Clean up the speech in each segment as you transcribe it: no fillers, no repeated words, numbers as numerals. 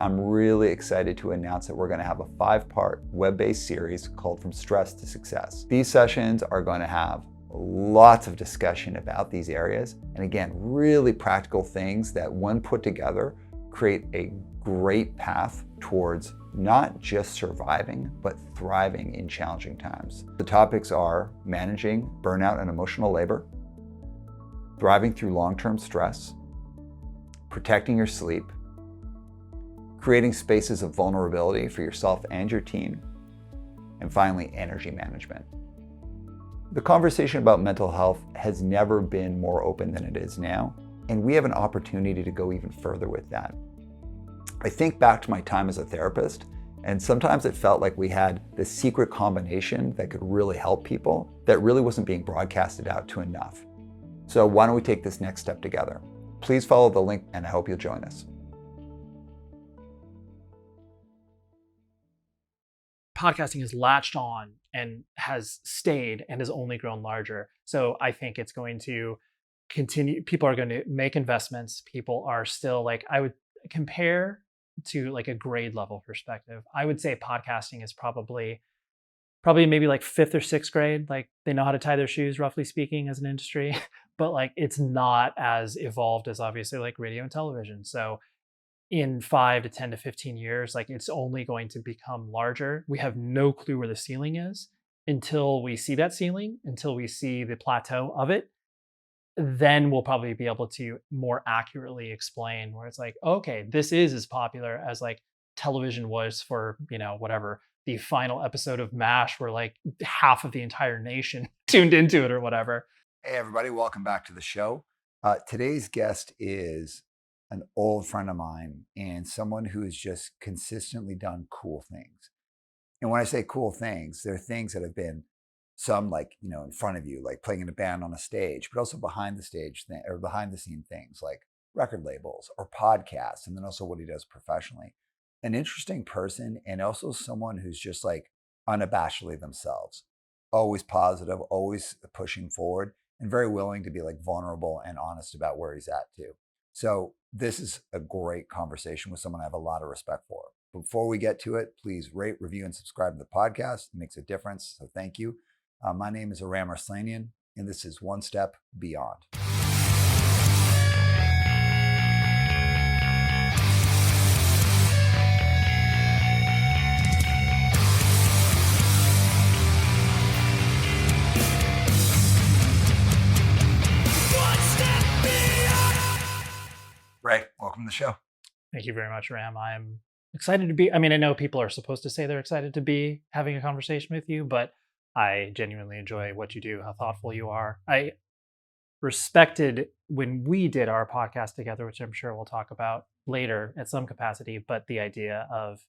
I'm really excited to announce that we're going to have a 5-part web-based series called From Stress to Success. These sessions are going to have lots of discussion about these areas. And again, really practical things that when put together create a great path towards not just surviving, but thriving in challenging times. The topics are managing burnout and emotional labor, thriving through long-term stress, protecting your sleep, creating spaces of vulnerability for yourself and your team, and finally, energy management. The conversation about mental health has never been more open than it is now, and we have an opportunity to go even further with that. I think back to my time as a therapist, and sometimes it felt like we had this secret combination that could really help people that really wasn't being broadcasted out to enough. So why don't we take this next step together? Please follow the link, and I hope you'll join us. Podcasting has latched on and has stayed and has only grown larger. So I think it's going to continue. People are going to make investments. People are still like, I would compare to like a grade level perspective. I would say podcasting is probably maybe like 5th or 6th grade. Like they know how to tie their shoes, roughly speaking, as an industry, but like it's not as evolved as obviously like radio and television. So in 5 to 10 to 15 years, like it's only going to become larger. We have no clue where the ceiling is until we see that ceiling, until we see the plateau of it. Then we'll probably be able to more accurately explain where it's like, okay, this is as popular as like television was for, whatever, the final episode of MASH where like half of the entire nation tuned into it or whatever. Hey everybody, welcome back to the show. Today's guest is an old friend of mine and someone who has just consistently done cool things. And when I say cool things, they're things that have been some like, in front of you, like playing in a band on a stage, but also behind the stage or behind the scene things like record labels or podcasts, and then also what he does professionally. An interesting person, and also someone who's just like unabashedly themselves, always positive, always pushing forward, and very willing to be like vulnerable and honest about where he's at too. So this is a great conversation with someone I have a lot of respect for. Before we get to it, please rate, review, and subscribe to the podcast. It makes a difference, so thank you. My name is Aram and Ray, and this is One Step Beyond. Ray, welcome to the show. Thank you very much, Ram. I'm excited to be. I know people are supposed to say they're excited to be having a conversation with you, but I genuinely enjoy what you do, how thoughtful you are. I respected when we did our podcast together, which I'm sure we'll talk about later at some capacity, but the idea of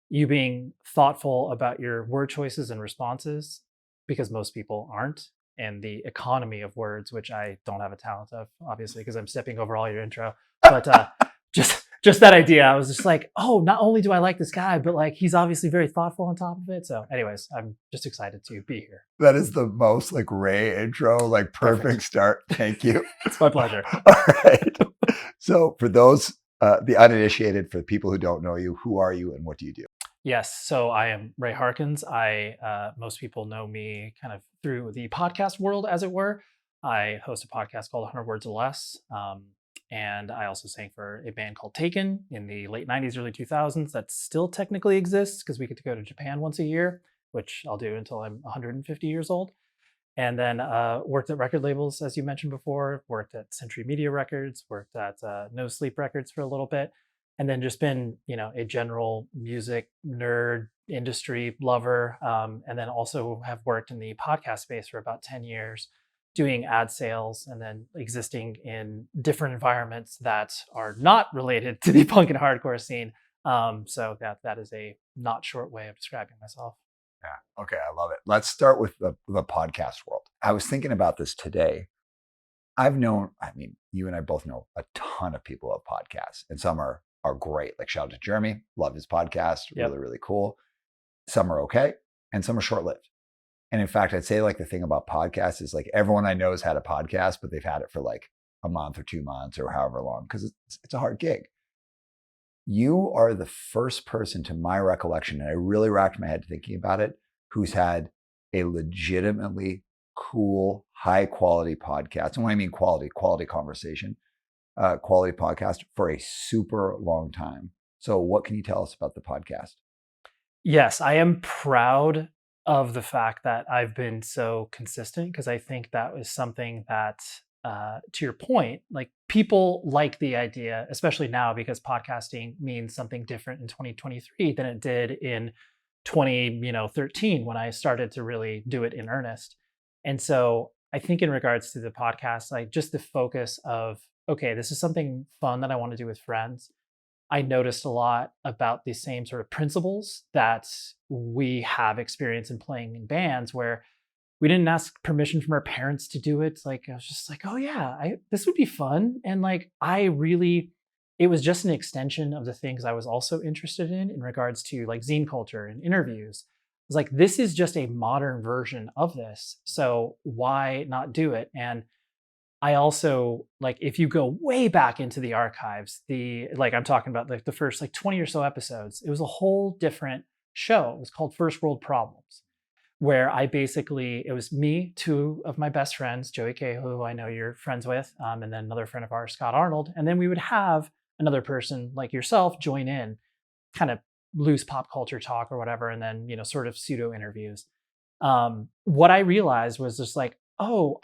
you being thoughtful about your word choices and responses, because most people aren't, and the economy of words, which I don't have a talent of, obviously, because I'm stepping over all your intro. But just that idea, I was just like, oh, not only do I like this guy, but like he's obviously very thoughtful on top of it. So anyways, I'm just excited to be here. That is the most like Ray intro, like perfect start. Thank you. It's my pleasure. All right. So for those, the uninitiated, for the people who don't know you, who are you and what do you do? Yes. So I am Ray Harkins. Most people know me kind of through the podcast world, as it were. I host a podcast called 100 Words or Less. And I also sang for a band called Taken in the late 90s, early 2000s that still technically exists because we get to go to Japan once a year, which I'll do until I'm 150 years old. And then worked at record labels, as you mentioned before, worked at Century Media Records, worked at No Sleep Records for a little bit, and then just been, a general music nerd, industry lover, and then also have worked in the podcast space for about 10 years, doing ad sales and then existing in different environments that are not related to the punk and hardcore scene. So that is a not short way of describing myself. Yeah. Okay. I love it. Let's start with the podcast world. I was thinking about this today. You and I both know a ton of people who have podcasts, and some are great. Like shout out to Jeremy. Love his podcast. Yep. Really, really cool. Some are okay, and some are short-lived. And in fact, I'd say like the thing about podcasts is like everyone I know has had a podcast, but they've had it for like a month or 2 months or however long, because it's a hard gig. You are the first person, to my recollection, and I really racked my head thinking about it, who's had a legitimately cool, high quality podcast. And when I mean quality conversation, quality podcast for a super long time. So what can you tell us about the podcast? Yes, I am proud of the fact that I've been so consistent, because I think that was something that, to your point, like people like the idea, especially now because podcasting means something different in 2023 than it did in 2013 when I started to really do it in earnest. And so I think in regards to the podcast, like just the focus of, okay, this is something fun that I want to do with friends. I noticed a lot about the same sort of principles that we have experience in playing in bands, where we didn't ask permission from our parents to do it. Like, I was just like, oh yeah, this would be fun. And like, it was just an extension of the things I was also interested in regards to like zine culture and interviews. I was like, this is just a modern version of this. So why not do it? And I also, like, if you go way back into the archives, I'm talking about like the first like 20 or so episodes, it was a whole different show. It was called First World Problems, where it was me, two of my best friends, Joey K, who I know you're friends with, and then another friend of ours, Scott Arnold. And then we would have another person like yourself join in, kind of loose pop culture talk or whatever, and then, sort of pseudo interviews. What I realized was just like, oh,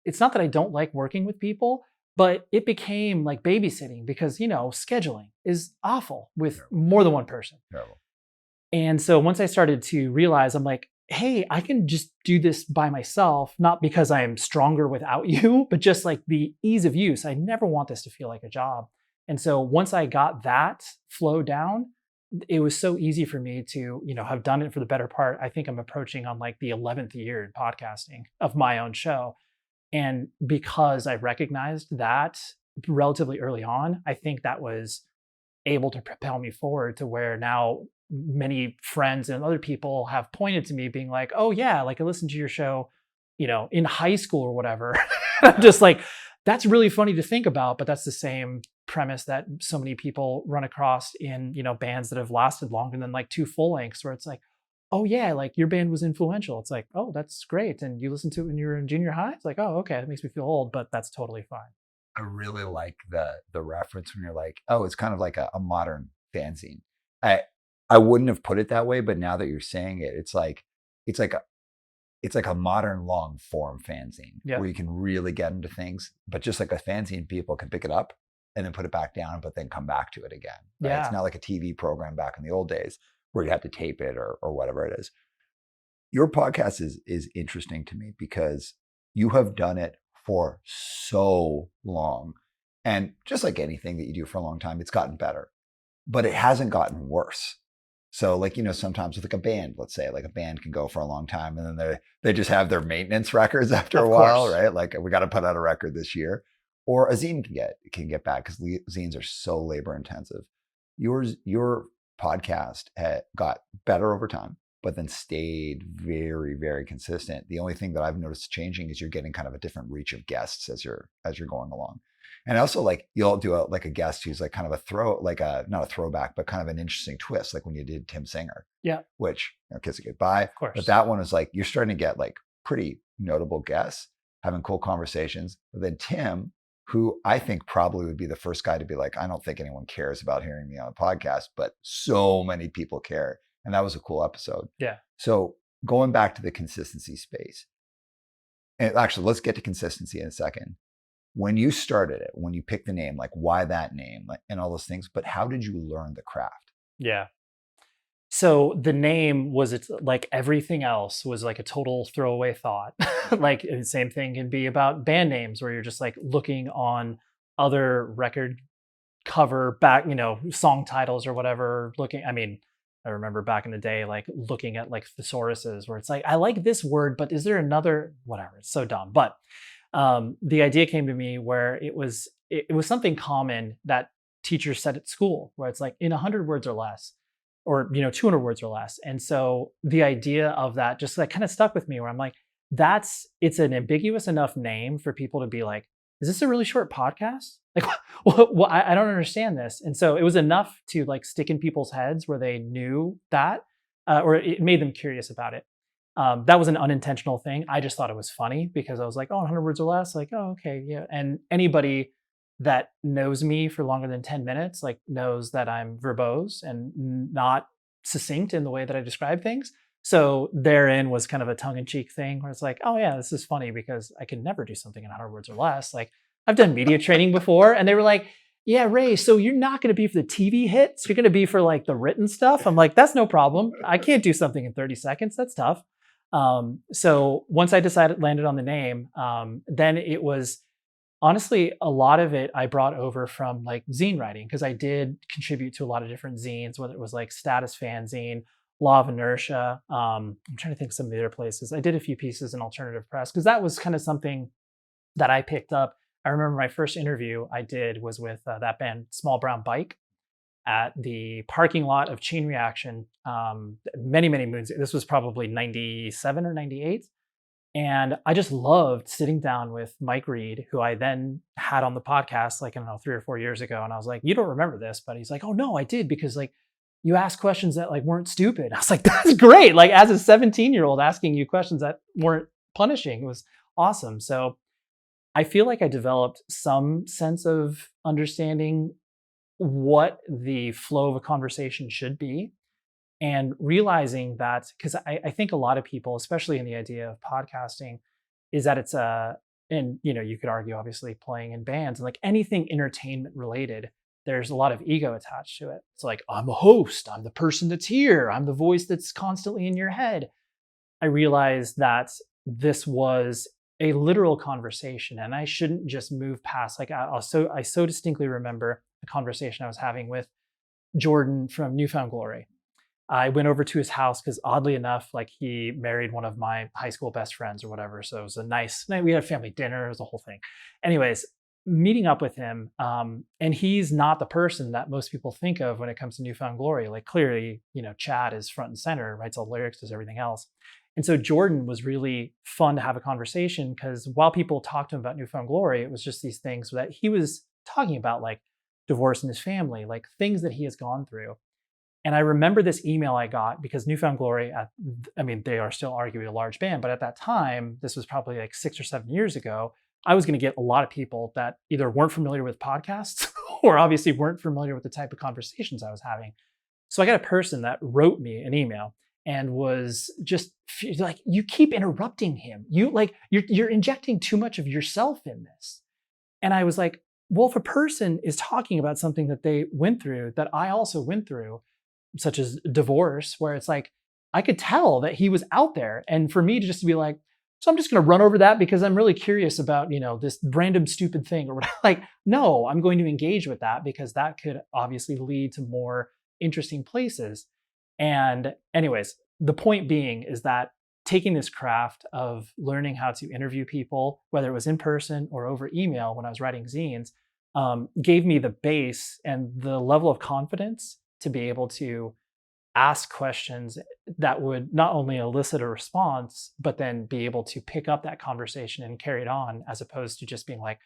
it's not that I don't like working with people, but it became like babysitting, because, scheduling is awful with more than one person. Terrible. And so once I started to realize, I'm like, hey, I can just do this by myself, not because I am stronger without you, but just like the ease of use. I never want this to feel like a job. And so once I got that flow down, it was so easy for me to, have done it for the better part. I think I'm approaching on like the 11th year in podcasting of my own show. And because I recognized that relatively early on, I think that was able to propel me forward to where now many friends and other people have pointed to me being like, oh yeah, like I listened to your show, in high school or whatever. I'm just like, that's really funny to think about, but that's the same premise that so many people run across in, bands that have lasted longer than like 2 full lengths, where it's like, oh yeah, like your band was influential. It's like, oh, that's great. And you listened to it when you were in junior high? It's like, oh, okay, that makes me feel old, but that's totally fine. I really like the reference when you're like, oh, it's kind of like a modern fanzine. I wouldn't have put it that way, but now that you're saying it, it's like a modern long form fanzine where you can really get into things. But just like a fanzine, people can pick it up and then put it back down, but then come back to it again. Right? Yeah. It's not like a TV program back in the old days where you had to tape it or whatever it is. Your podcast is interesting to me because you have done it for so long. And just like anything that you do for a long time, it's gotten better, but it hasn't gotten worse. So like, sometimes with like a band, let's say like a band can go for a long time and then they just have their maintenance records after a while, right? Like we got to put out a record this year, or a zine can get bad because zines are so labor intensive. Your podcast got better over time, but then stayed very, very consistent. The only thing that I've noticed changing is you're getting kind of a different reach of guests as you're going along. And also like you'll do a guest who's like kind of not a throwback, but kind of an interesting twist. Like when you did Tim Singer, which, Kiss It Goodbye. Of course. But that one was like, you're starting to get like pretty notable guests having cool conversations. But then Tim, who I think probably would be the first guy to be like, I don't think anyone cares about hearing me on a podcast, but so many people care. And that was a cool episode. Yeah. So going back to the consistency space, and actually let's get to consistency in a second. When you started it, when you picked the name, like why that name and all those things, but how did you learn the craft? Yeah. So the name it's like everything else was like a total throwaway thought. Like the same thing can be about band names where you're just like looking on other record cover back, song titles or whatever, I remember back in the day, like looking at like thesauruses where it's like, I like this word, but is there another, whatever, it's so dumb. But the idea came to me where it was something common that teachers said at school, where it's like in 100 words or less, or 200 words or less. And so the idea of that just like kind of stuck with me, where I'm like, it's an ambiguous enough name for people to be like, is this a really short podcast? Like, I don't understand this. And so it was enough to like stick in people's heads where they knew that, or it made them curious about it. That was an unintentional thing. I just thought it was funny because I was like, oh, 100 words or less, like, oh, okay, yeah. And anybody that knows me for longer than 10 minutes, like knows that I'm verbose and not succinct in the way that I describe things. So therein was kind of a tongue-in-cheek thing where it's like, oh yeah, this is funny because I can never do something in 100 words or less. Like I've done media training before and they were like, yeah, Ray, so you're not going to be for the TV hits. You're going to be for like the written stuff. I'm like, that's no problem. I can't do something in 30 seconds. That's tough. So once I landed on the name, then it was honestly a lot of it I brought over from like zine writing because I did contribute to a lot of different zines, whether it was like Status Fanzine, Law of Inertia. I'm trying to think of some of the other places. I did a few pieces in alternative press because that was kind of something that I picked up. I remember my first interview I did was with that band Small Brown Bike at the parking lot of Chain Reaction many, many moons. This was probably 97 or 98. And I just loved sitting down with Mike Reed, who I then had on the podcast, like, I don't know, 3 or 4 years ago. And I was like, you don't remember this, but he's like, oh no, I did. Because like you asked questions that like weren't stupid. I was like, that's great. Like as a 17-year-old asking you questions that weren't punishing, it was awesome. So I feel like I developed some sense of understanding what the flow of a conversation should be and realizing that, because I think a lot of people, especially in the idea of podcasting, is that it's and you know, you could argue obviously playing in bands and like anything entertainment related, there's a lot of ego attached to it. It's like, I'm a host, I'm the person that's here, I'm the voice that's constantly in your head. I realized that this was a literal conversation and I shouldn't just move past, like I so distinctly remember the conversation I was having with Jordan from Newfound Glory. I went over to his house because oddly enough, like he married one of my high school best friends or whatever. So it was a nice night. We had a family dinner, it was a whole thing. Anyways, meeting up with him, and he's not the person that most people think of when it comes to Newfound Glory. Like clearly, you know, Chad is front and center, writes all the lyrics, does everything else. And so Jordan was really fun to have a conversation because while people talked to him about Newfound Glory, it was just these things that he was talking about, like divorce in his family, like things that he has gone through. And I remember this email I got because Newfound Glory, I mean, they are still arguably a large band, but at that time, this was probably like 6 or 7 years ago, I was going to get a lot of people that either weren't familiar with podcasts or obviously weren't familiar with the type of conversations I was having. So I got a person that wrote me an email and was just like, you keep interrupting him. You're injecting too much of yourself in this. And I was like, well, if a person is talking about something that they went through, that I also went through, such as divorce, where it's like, I could tell that he was out there. And for me to just be like, so I'm just going to run over that because I'm really curious about, you know, this random stupid thing or whatever. Like, no, I'm going to engage with that because that could obviously lead to more interesting places. And anyways, the point being is that taking this craft of learning how to interview people, whether it was in person or over email when I was writing zines, gave me the base and the level of confidence to be able to ask questions that would not only elicit a response, but then be able to pick up that conversation and carry it on, as opposed to just being like,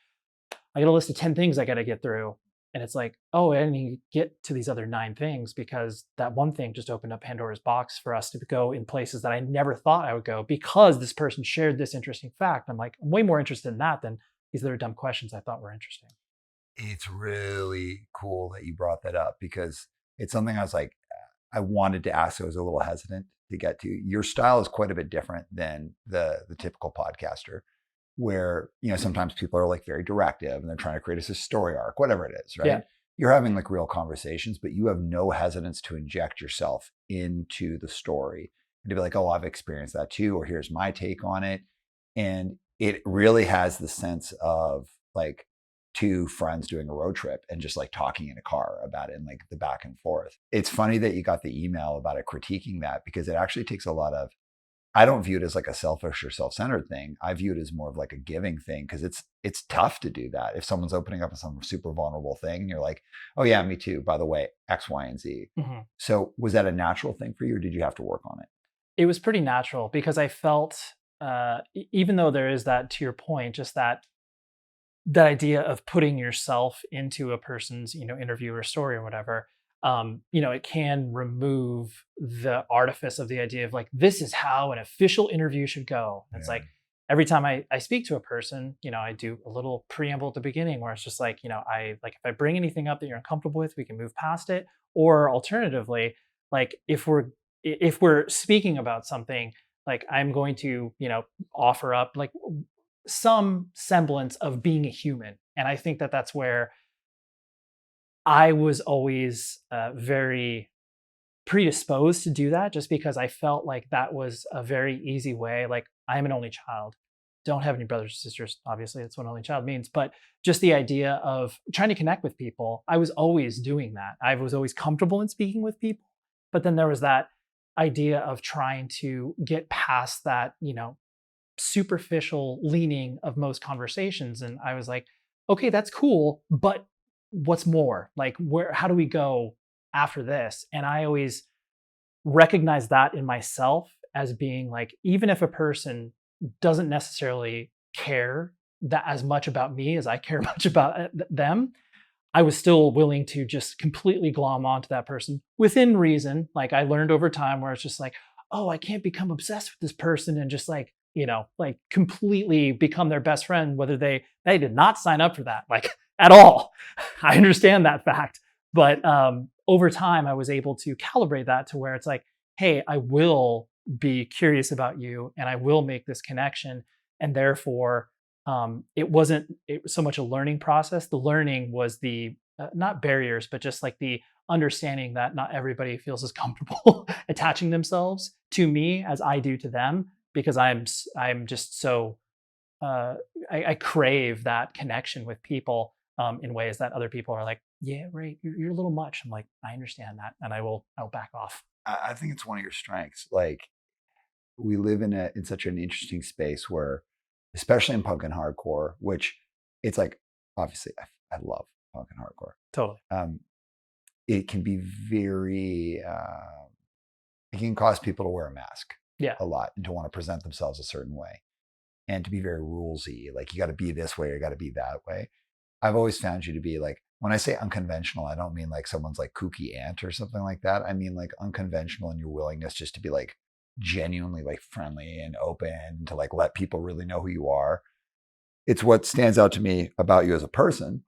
I got a list of 10 things I got to get through. And it's like, oh, I didn't even get to these other 9 things because that one thing just opened up Pandora's box for us to go in places that I never thought I would go because this person shared this interesting fact. I'm like, I'm way more interested in that than these other dumb questions I thought were interesting. It's really cool that you brought that up because it's something I was like, I wanted to ask. I was a little hesitant to get to. Your style is quite a bit different than the typical podcaster, where, you know, sometimes people are like very directive and they're trying to create us a story arc, whatever it is, right? Yeah. You're having like real conversations, but you have no hesitance to inject yourself into the story and to be like, oh, I've experienced that too, or here's my take on it. And it really has the sense of like 2 friends doing a road trip and just like talking in a car about it and like the back and forth. It's funny that you got the email about it critiquing that because it actually takes a lot of, I don't view it as like a selfish or self-centered thing. I view it as more of like a giving thing because it's tough to do that. If someone's opening up some super vulnerable thing and you're like, oh yeah, me too, by the way, X, Y, and Z. Mm-hmm. So was that a natural thing for you or did you have to work on it? It was pretty natural because I felt, even though there is that, to your point, just that that idea of putting yourself into a person's, interview or story or whatever, it can remove the artifice of the idea of like, this is how an official interview should go. It's like every time I speak to a person, I do a little preamble at the beginning where it's just like, I like, if I bring anything up that you're uncomfortable with, we can move past it. Or alternatively, like if we're speaking about something, like I'm going to, offer up like some semblance of being a human. And I think that that's where I was always very predisposed to do that, just because I felt like that was a very easy way. Like, I'm an only child, don't have any brothers or sisters. Obviously, that's what only child means. But just the idea of trying to connect with people, I was always doing that. I was always comfortable in speaking with people. But then there was that idea of trying to get past that, superficial leaning of most conversations. And I was like, okay, that's cool, but what's more? Like, how do we go after this? And I always recognize that in myself as being like, even if a person doesn't necessarily care that as much about me as I care much about them, I was still willing to just completely glom onto that person within reason. Like, I learned over time where it's just like, oh, I can't become obsessed with this person and just like, like completely become their best friend, whether they did not sign up for that, like at all. I understand that fact. But over time, I was able to calibrate that to where it's like, hey, I will be curious about you and I will make this connection. And therefore, it was so much a learning process. The learning was the not barriers, but just like the understanding that not everybody feels as comfortable attaching themselves to me as I do to them, because I'm just so I crave that connection with people in ways that other people are like, yeah, Ray, you're a little much. I'm like, I understand that, and I'll back off. I think it's one of your strengths. Like, we live in such an interesting space where, especially in punk and hardcore, which it's like, obviously I love punk and hardcore. Totally. It can be very, it can cause people to wear a mask a lot and to want to present themselves a certain way and to be very rulesy. Like, you got to be this way or you got to be that way. I've always found you to be like, when I say unconventional, I don't mean like someone's like kooky aunt or something like that. I mean like unconventional in your willingness just to be like genuinely like friendly and open, to like let people really know who you are. It's what stands out to me about you as a person,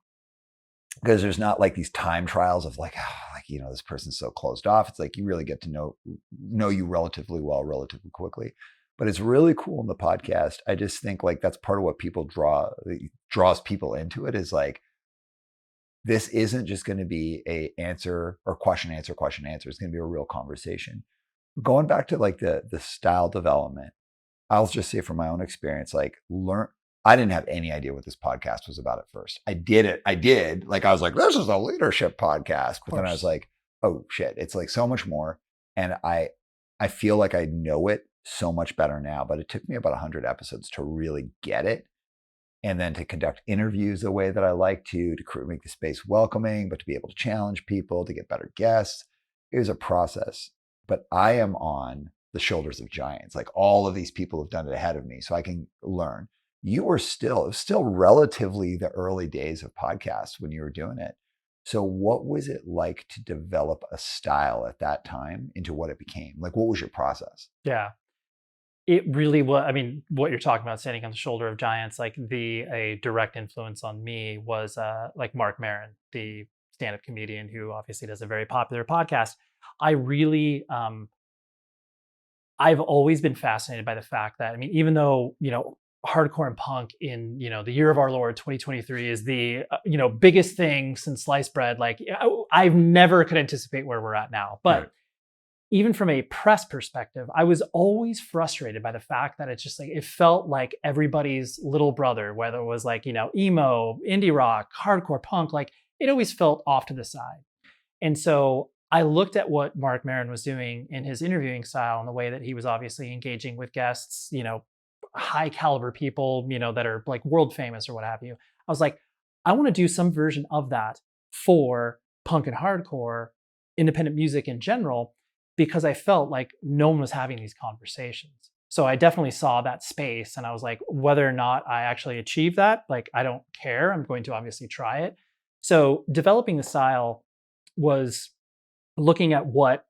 because there's not like these time trials of like, this person's so closed off. It's like you really get to know you relatively well, relatively quickly. But it's really cool in the podcast. I just think like that's part of what people draws people into it, is like, this isn't just going to be a answer or question, answer, question, answer. It's going to be a real conversation. Going back to like the style development, I'll just say from my own experience, like I didn't have any idea what this podcast was about at first. I did. Like, I was like, this is a leadership podcast. But then I was like, oh shit, it's like so much more. And I feel like I know it so much better now, but it took me about 100 episodes to really get it. And then to conduct interviews the way that I like to make the space welcoming, but to be able to challenge people, to get better guests. It was a process. But I am on the shoulders of giants. Like, all of these people have done it ahead of me, so I can learn. You were still relatively the early days of podcasts when you were doing it. So what was it like to develop a style at that time into what it became? Like, what was your process? Yeah. It really was. I mean, what you're talking about, standing on the shoulder of giants, like a direct influence on me was like Mark Maron, the stand-up comedian who obviously does a very popular podcast. I really, I've always been fascinated by the fact that, I mean, even though, hardcore and punk in, the year of our Lord 2023 is the, biggest thing since sliced bread. Like, I've never could anticipate where we're at now, but right. Even from a press perspective, I was always frustrated by the fact that it's just like, it felt like everybody's little brother, whether it was like, emo, indie rock, hardcore punk, like it always felt off to the side. And so I looked at what Mark Maron was doing in his interviewing style and the way that he was obviously engaging with guests, high caliber people, that are like world famous or what have you. I was like, I want to do some version of that for punk and hardcore, independent music in general, because I felt like no one was having these conversations. So I definitely saw that space, and I was like, whether or not I actually achieve that, like, I don't care. I'm going to obviously try it. So developing the style was looking at what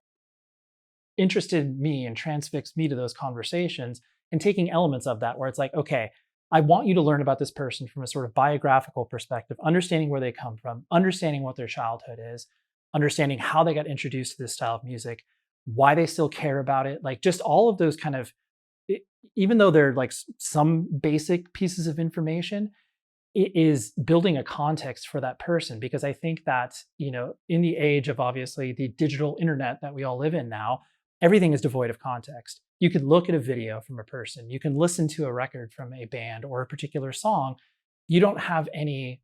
interested me and transfixed me to those conversations, and taking elements of that where it's like, okay, I want you to learn about this person from a sort of biographical perspective, understanding where they come from, understanding what their childhood is, understanding how they got introduced to this style of music, why they still care about it, like just all of those kind of, even though they're like some basic pieces of information, it is building a context for that person. Because I think that, in the age of obviously the digital internet that we all live in now, everything is devoid of context. You could look at a video from a person, you can listen to a record from a band or a particular song. You don't have any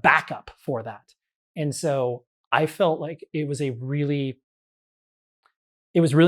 backup for that. And so I felt like it was really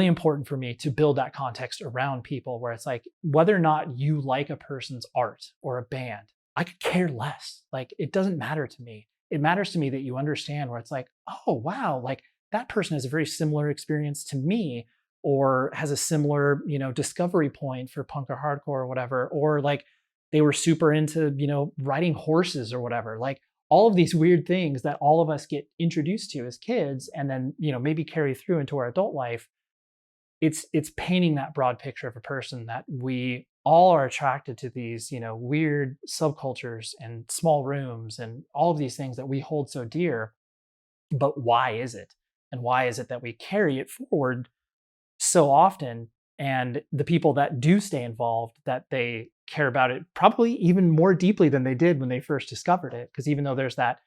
important for me to build that context around people, where it's like, whether or not you like a person's art or a band, I could care less. Like, it doesn't matter to me. It matters to me that you understand, where it's like, oh, wow, like that person has a very similar experience to me, or has a similar, discovery point for punk or hardcore or whatever, or like they were super into, riding horses or whatever. Like, all of these weird things that all of us get introduced to as kids, and then, maybe carry through into our adult life. It's painting that broad picture of a person, that we all are attracted to these, weird subcultures and small rooms and all of these things that we hold so dear. But why is it? And why is it that we carry it forward so often? And the people that do stay involved, that they care about it probably even more deeply than they did when they first discovered it. Because even though there's that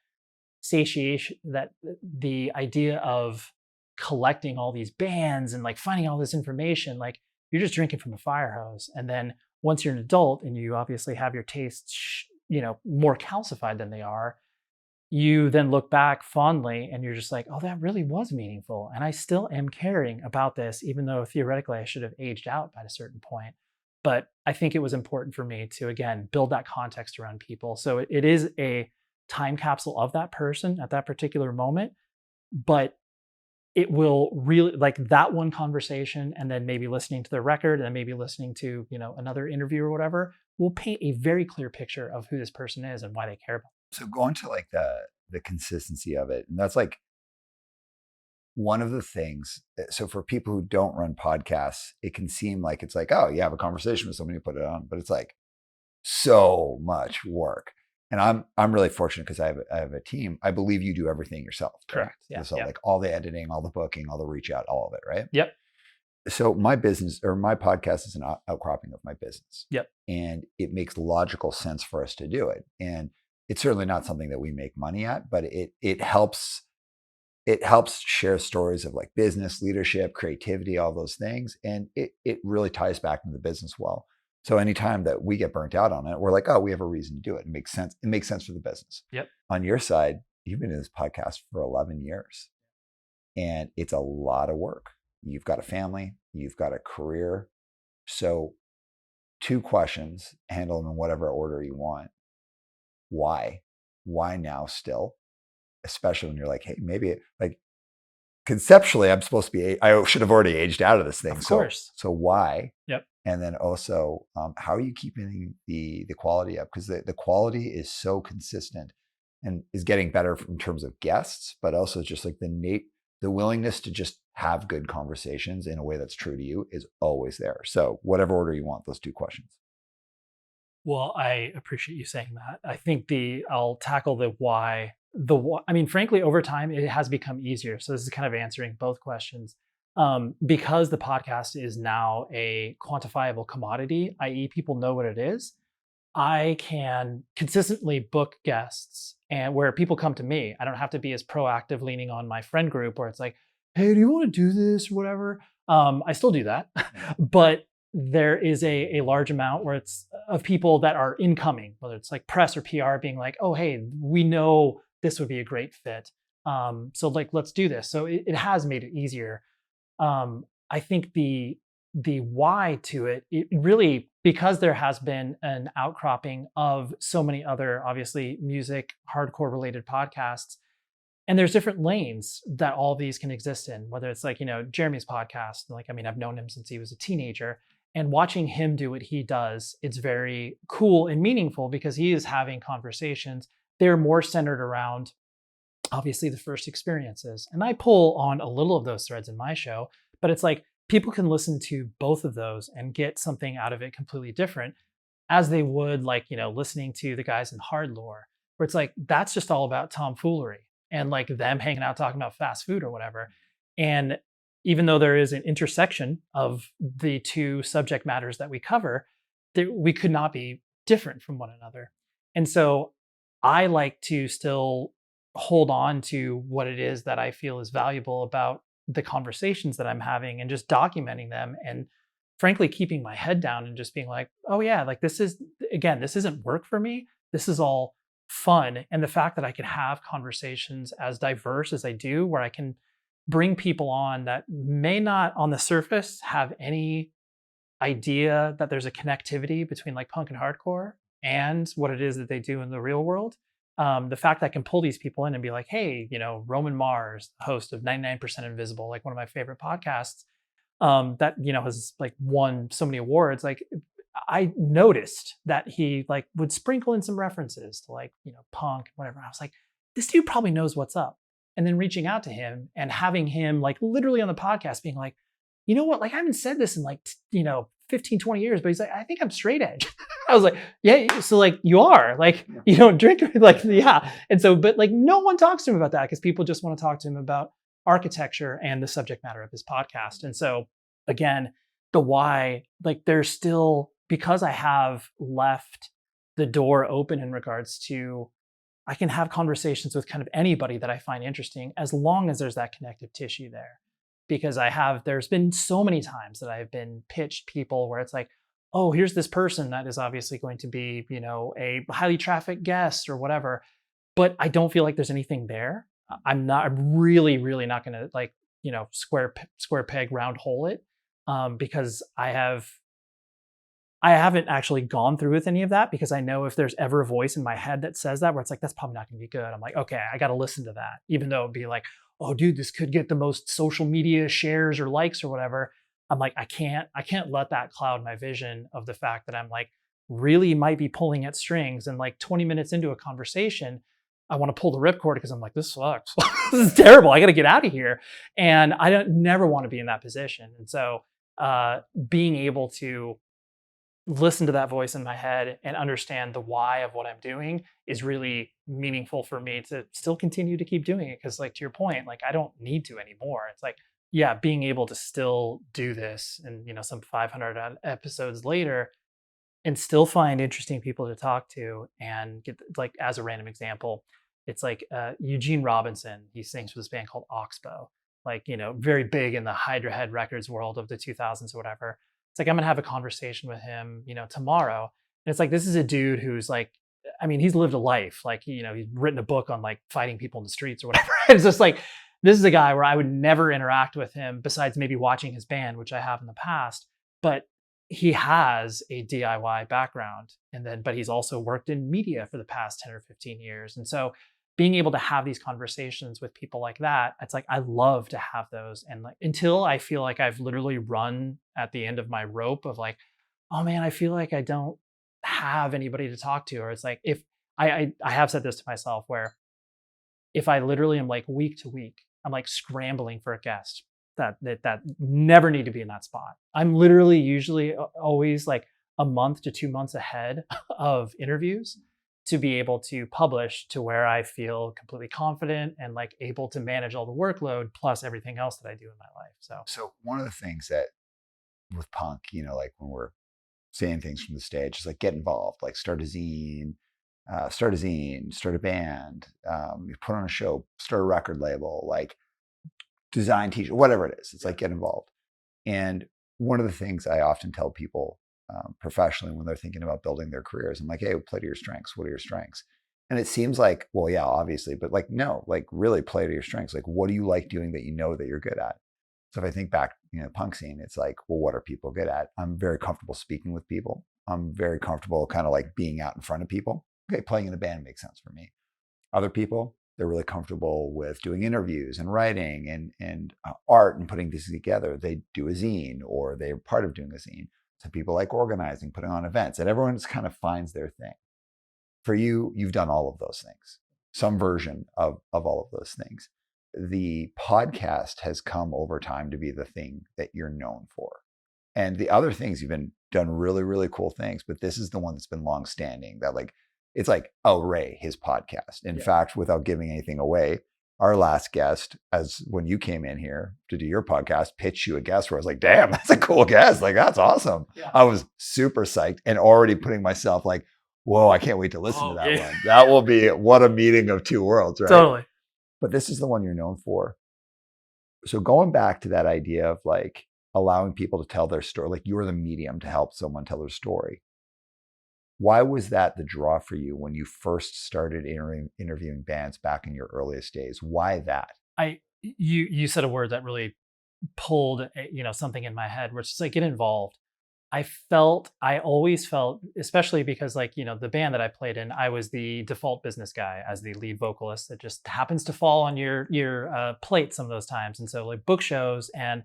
satiation, that the idea of collecting all these bands and like finding all this information, like you're just drinking from a fire hose. And then once you're an adult and you obviously have your tastes, more calcified than they are, you then look back fondly and you're just like, oh, that really was meaningful. And I still am caring about this, even though theoretically I should have aged out by a certain point. But I think it was important for me to, again, build that context around people. So it is a time capsule of that person at that particular moment, but it will really, like that one conversation, and then maybe listening to the record, and then maybe listening to, another interview or whatever, will paint a very clear picture of who this person is and why they care about it. So going to like the consistency of it, and that's like one of the things. So for people who don't run podcasts, it can seem like it's like, oh, you have a conversation with somebody, put it on, but it's like so much work. And I'm really fortunate because I have a team. I believe you do everything yourself. Right? Correct. Yeah. So like all the editing, all the booking, all the reach out, all of it, right? Yep. So my business, or my podcast, is an outcropping of my business. Yep. And it makes logical sense for us to do it. And it's certainly not something that we make money at, but it helps share stories of like business, leadership, creativity, all those things. And it really ties back into the business well. So anytime that we get burnt out on it, we're like, oh, we have a reason to do it. It makes sense. It makes sense for the business. Yep. On your side, you've been in this podcast for 11 years, and it's a lot of work. You've got a family, you've got a career. So 2 questions, handle them in whatever order you want. Why? Why now still? Especially when you're like, hey, maybe like conceptually, I'm supposed to be, I should have already aged out of this thing. Of course. So why? Yep. And then also, how are you keeping the quality up? Because the quality is so consistent and is getting better in terms of guests, but also just like the willingness to just have good conversations in a way that's true to you is always there. So whatever order you want, those 2 questions. Well, I appreciate you saying that. I think I'll tackle the why. I mean, frankly, over time, it has become easier. So this is kind of answering both questions. Because the podcast is now a quantifiable commodity, i.e. people know what it is, I can consistently book guests, and where people come to me. I don't have to be as proactive leaning on my friend group where it's like, hey, do you want to do this or whatever? I still do that, but there is a large amount where it's of people that are incoming, whether it's like press or PR being like, oh, hey, we know this would be a great fit. So like, let's do this. So it has made it easier. I think the why to it really, because there has been an outcropping of so many other, obviously, music, hardcore related podcasts, and there's different lanes that all of these can exist in, whether it's like, Jeremy's podcast, like, I mean, I've known him since he was a teenager, And watching him do what he does, it's very cool and meaningful because he is having conversations. They're more centered around obviously the first experiences. And I pull on a little of those threads in my show, but it's like people can listen to both of those and get something out of it completely different as they would like, listening to the guys in hard lore, where it's like, that's just all about tomfoolery and like them hanging out talking about fast food or whatever. And even though there is an intersection of the two subject matters that we cover, we could not be different from one another. And so I like to still hold on to what it is that I feel is valuable about the conversations that I'm having and just documenting them and frankly keeping my head down and just being like, oh yeah, like this isn't work for me. This is all fun. And the fact that I can have conversations as diverse as I do, where I can bring people on that may not on the surface have any idea that there's a connectivity between like punk and hardcore and what it is that they do in the real world. The fact that I can pull these people in and be like, hey, Roman Mars, host of 99% Invisible, like one of my favorite podcasts, that, has like won so many awards. Like I noticed that he like would sprinkle in some references to like, punk, whatever. I was like, this dude probably knows what's up. And then reaching out to him and having him like literally on the podcast being like, you know what, like I haven't said this in like, 15, 20 years, but he's like, I think I'm straight edge. I was like, yeah, so like you are like, you don't drink, like, yeah. And so, but like no one talks to him about that because people just want to talk to him about architecture and the subject matter of his podcast. And so again, the why, like there's still, because I have left the door open in regards to, I can have conversations with kind of anybody that I find interesting as long as there's that connective tissue there. Because there's been so many times that I've been pitched people where it's like, oh, here's this person that is obviously going to be, a highly trafficked guest or whatever, but I don't feel like there's anything there. I'm really, really not going to like, square peg, round hole it, because I haven't actually gone through with any of that because I know if there's ever a voice in my head that says that, where it's like, that's probably not going to be good. I'm like, okay, I got to listen to that, even though it'd be like, oh dude, this could get the most social media shares or likes or whatever. I'm like, I can't let that cloud my vision of the fact that I'm like, really might be pulling at strings. And like 20 minutes into a conversation, I want to pull the ripcord because I'm like, this sucks. This is terrible. I got to get out of here. And I never want to be in that position. And so being able to listen to that voice in my head and understand the why of what I'm doing is really meaningful for me to still continue to keep doing it. Cause like, to your point, like I don't need to anymore. It's like, yeah, being able to still do this and, some 500 episodes later and still find interesting people to talk to and get like, as a random example, it's like Eugene Robinson, he sings for this band called Oxbow, like, very big in the Hydra Head Records world of the 2000s or whatever. It's like, I'm gonna have a conversation with him, tomorrow. And it's like, this is a dude who's like, I mean, he's lived a life. Like, he's written a book on like fighting people in the streets or whatever. It's just like, this is a guy where I would never interact with him besides maybe watching his band, which I have in the past. But he has a DIY background. But he's also worked in media for the past 10 or 15 years. And so being able to have these conversations with people like that, it's like, I love to have those. And like, until I feel like I've literally run at the end of my rope of like, oh man, I feel like I don't have anybody to talk to. Or it's like, if I have said this to myself where if I literally am like week to week, I'm like scrambling for a guest that never need to be in that spot. I'm literally usually always like a month to 2 months ahead of interviews to be able to publish to where I feel completely confident and like able to manage all the workload plus everything else that I do in my life. So one of the things that with punk, like when we're saying things from the stage, is like get involved, like start a zine, start a band, you put on a show, start a record label, like design t-shirt, whatever it is. It's like get involved. And one of the things I often tell people professionally when they're thinking about building their careers, I'm like, hey, play to your strengths. What are your strengths? And it seems like, well, yeah, obviously, but like, no, like really play to your strengths. Like, what do you like doing that that you're good at? So if I think back, punk scene, it's like, well, what are people good at? I'm very comfortable speaking with people. I'm very comfortable kind of like being out in front of people. Okay, playing in a band makes sense for me. Other people, they're really comfortable with doing interviews and writing and art and putting things together. They do a zine or they're part of doing a zine. Some people like organizing, putting on events, and everyone just kind of finds their thing. For you, you've done all of those things, some version of all of those things. The podcast has come over time to be the thing that you're known for. And the other things, you've been done really, really cool things, but this is the one that's been long-standing, that like, it's like, oh, Ray, his podcast. In fact, without giving anything away, our last guest, as when you came in here to do your podcast, pitched you a guest where I was like, damn, that's a cool guest. Like, that's awesome. Yeah. I was super psyched and already putting myself like, whoa, I can't wait to listen to that one. That will be what a meeting of two worlds, right? Totally. But this is the one you're known for. So going back to that idea of like allowing people to tell their story, like you're the medium to help someone tell their story. Why was that the draw for you when you first started interviewing bands back in your earliest days? Why that? You said a word that really pulled something in my head, which is like get involved. I always felt, especially because like, the band that I played in, I was the default business guy as the lead vocalist. It just happens to fall on your plate some of those times. And so like book shows, and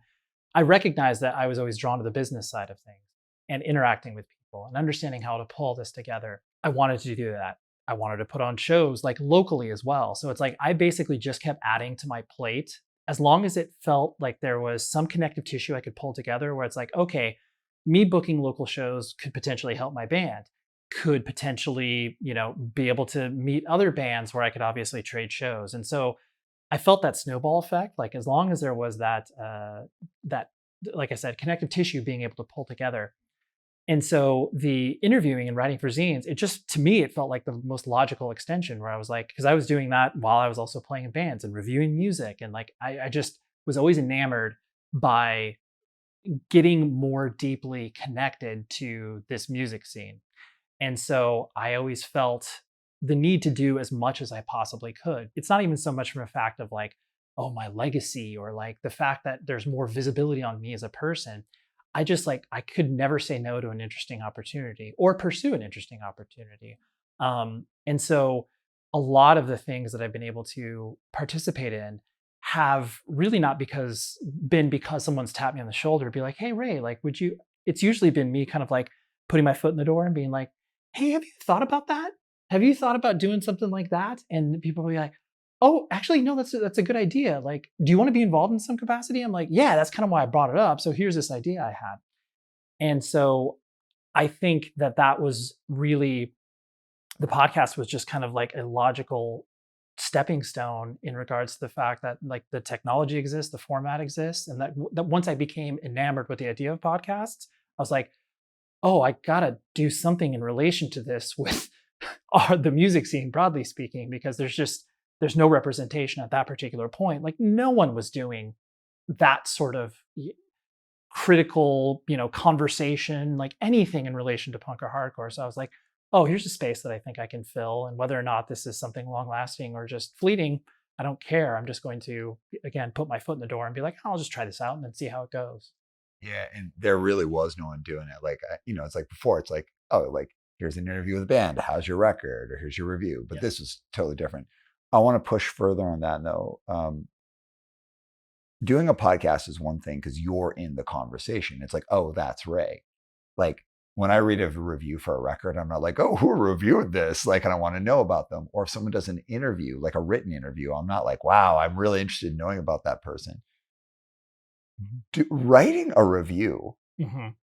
I recognized that I was always drawn to the business side of things and interacting with people and understanding how to pull this together. I wanted to do that. I wanted to put on shows like locally as well. So it's like, I basically just kept adding to my plate as long as it felt like there was some connective tissue I could pull together where it's like, okay, me booking local shows could potentially help my band, could potentially, be able to meet other bands where I could obviously trade shows. And so I felt that snowball effect, like as long as there was that, like I said, connective tissue being able to pull together. And so the interviewing and writing for zines, it just, to me, it felt like the most logical extension where I was like, because I was doing that while I was also playing in bands and reviewing music. And like, I just was always enamored by getting more deeply connected to this music scene. And so I always felt the need to do as much as I possibly could. It's not even so much from a fact of like, oh, my legacy, or like the fact that there's more visibility on me as a person. I just like, I could never say no to an interesting opportunity or pursue an interesting opportunity. And so a lot of the things that I've been able to participate in have really not because someone's tapped me on the shoulder, be like, hey, Ray, like, it's usually been me kind of like putting my foot in the door and being like, hey, have you thought about that? Have you thought about doing something like that? And people will be like, oh, actually, no, that's a good idea. Like, do you want to be involved in some capacity? I'm like, yeah, that's kind of why I brought it up. So here's this idea I had. And so I think that was really, the podcast was just kind of like a logical stepping stone in regards to the fact that like the technology exists, the format exists. And that once I became enamored with the idea of podcasts, I was like, oh, I gotta do something in relation to this with the music scene, broadly speaking, because there's no representation at that particular point. Like no one was doing that sort of critical, conversation, like anything in relation to punk or hardcore. So I was like, oh, here's a space that I think I can fill. And whether or not this is something long lasting or just fleeting, I don't care. I'm just going to, again, put my foot in the door and be like, I'll just try this out and then see how it goes. Yeah. And there really was no one doing it. Like, it's like before, it's like, oh, like here's an interview with a band. How's your record? Or here's your review. But this is totally different. I want to push further on that though. Doing a podcast is one thing because you're in the conversation. It's like, oh, that's Ray. Like when I read a review for a record, I'm not like, oh, who reviewed this? Like, and I want to know about them. Or if someone does an interview, like a written interview, I'm not like, wow, I'm really interested in knowing about that person. Writing a review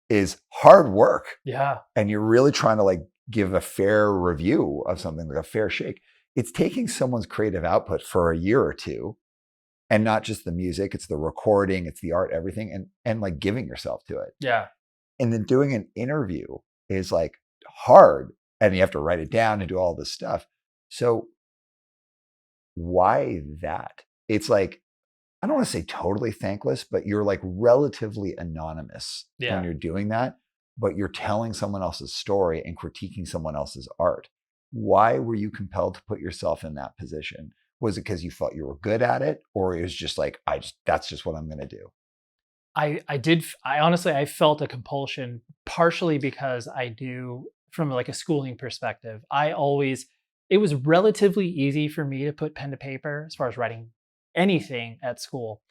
is hard work. Yeah. And you're really trying to like give a fair review of something, like a fair shake. It's taking someone's creative output for a year or two, and not just the music, it's the recording, it's the art, everything, and like giving yourself to it. Yeah. And then doing an interview is like hard, and you have to write it down and do all this stuff. So why that? It's like, I don't want to say totally thankless, but you're like relatively anonymous when you're doing that, but you're telling someone else's story and critiquing someone else's art. Why were you compelled to put yourself in that position? Was it because you thought you were good at it, or it was just like, that's just what I'm going to do? I honestly, I felt a compulsion, partially because I do, from like a schooling perspective, it was relatively easy for me to put pen to paper as far as writing anything at school.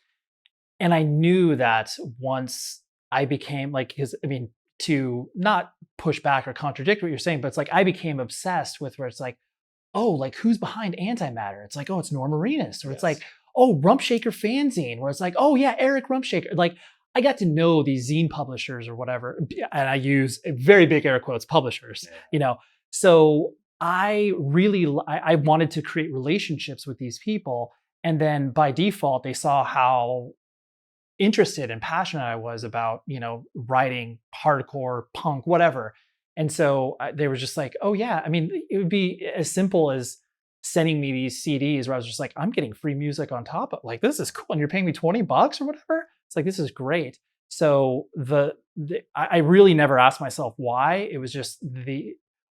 And I knew that once I became like, because I mean, to not push back or contradict what you're saying, but it's like I became obsessed with where it's like, oh, like who's behind antimatter? It's like, oh, it's Norm Arenas, or it's like, oh, Rumpshaker fanzine, where it's like, oh yeah, Eric Rumpshaker. Like I got to know these zine publishers or whatever, and I use very big air quotes publishers, you know. So I wanted to create relationships with these people, and then by default, they saw how interested and passionate I was about, you know, writing hardcore, punk, whatever. And so they were just like, oh yeah, I mean, it would be as simple as sending me these CDs where I was just like, I'm getting free music on top of, like, this is cool. And you're paying me $20 or whatever. It's like, this is great. So I really never asked myself why. It was just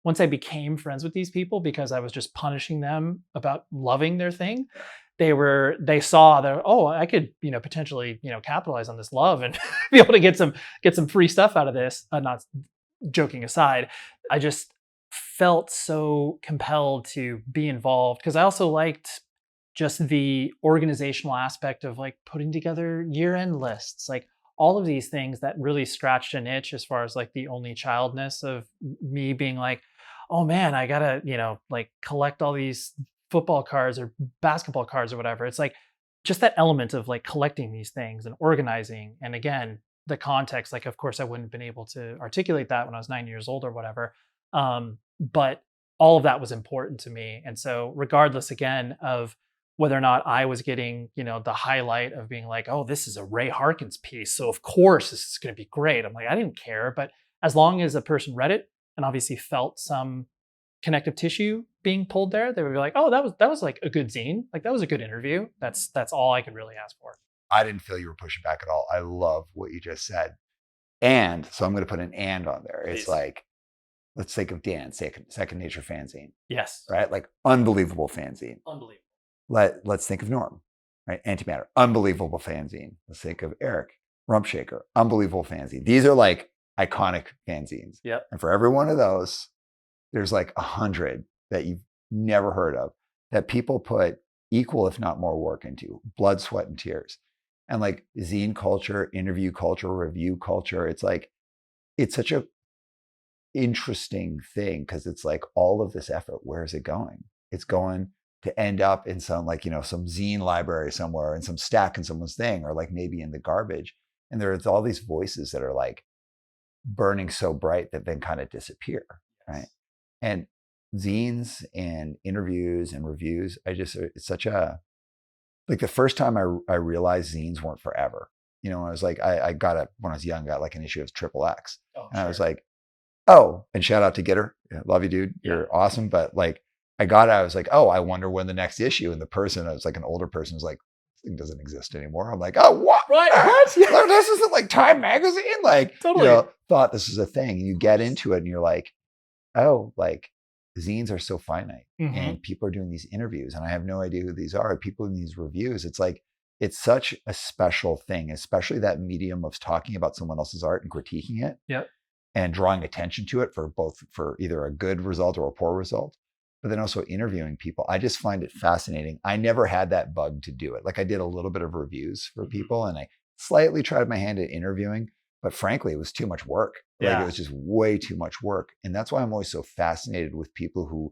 once I became friends with these people, because I was just punishing them about loving their thing, they saw that, oh, I could, you know, potentially, you know, capitalize on this love and be able to get some free stuff out of this. Not joking aside, I just felt so compelled to be involved because I also liked just the organizational aspect of like putting together year-end lists, like all of these things that really scratched an itch as far as like the only childness of me being like, oh man, I gotta, you know, like collect all these football cards or basketball cards or whatever. It's like just that element of like collecting these things and organizing. And again, the context, like, of course I wouldn't have been able to articulate that when I was 9 years old or whatever. But all of that was important to me. And so regardless again of whether or not I was getting, you know, the highlight of being like, oh, this is a Ray Harkins piece, so of course this is going to be great. I'm like, I didn't care. But as long as a person read it and obviously felt some connective tissue being pulled there, they would be like, oh, that was like a good zine. Like that was a good interview. That's all I could really ask for. I didn't feel you were pushing back at all. I love what you just said. And so I'm going to put an and on there. It's like, let's think of Dan, Second Nature fanzine. Yes. Right? Like unbelievable fanzine. Unbelievable. Let's think of Norm, right? Antimatter, unbelievable fanzine. Let's think of Eric Rumpshaker, unbelievable fanzine. These are like iconic fanzines. Yep. And for every one of those, there's like 100 that you've never heard of that people put equal, if not more work into, blood, sweat, and tears. And like zine culture, interview culture, review culture, it's like, it's such a interesting thing because it's like all of this effort, where is it going? It's going to end up in some like, you know, some zine library somewhere and some stack in someone's thing, or like maybe in the garbage. And there's all these voices that are like burning so bright that then kind of disappear, right? And zines and interviews and reviews, it's such a, like the first time I realized zines weren't forever. You know, I was like, when I was young, got like an issue of Triple X. Oh, and sure. I was like, oh, and shout out to Getter. Love you, dude. You're awesome. But like, I was like, oh, I wonder when the next issue. And the person, I was like an older person, was like, this thing doesn't exist anymore. I'm like, oh, what? Right. What? This isn't like Time Magazine. Like, totally. You know, thought this was a thing. And you get into it and you're like, oh, like zines are so finite and people are doing these interviews and I have no idea who these are. People in these reviews. It's like, it's such a special thing, especially that medium of talking about someone else's art and critiquing it. Yep. And drawing attention to it for either a good result or a poor result, but then also interviewing people. I just find it fascinating. I never had that bug to do it. Like I did a little bit of reviews for people and I slightly tried my hand at interviewing, but frankly, it was too much work. Like it was just way too much work. And that's why I'm always so fascinated with people who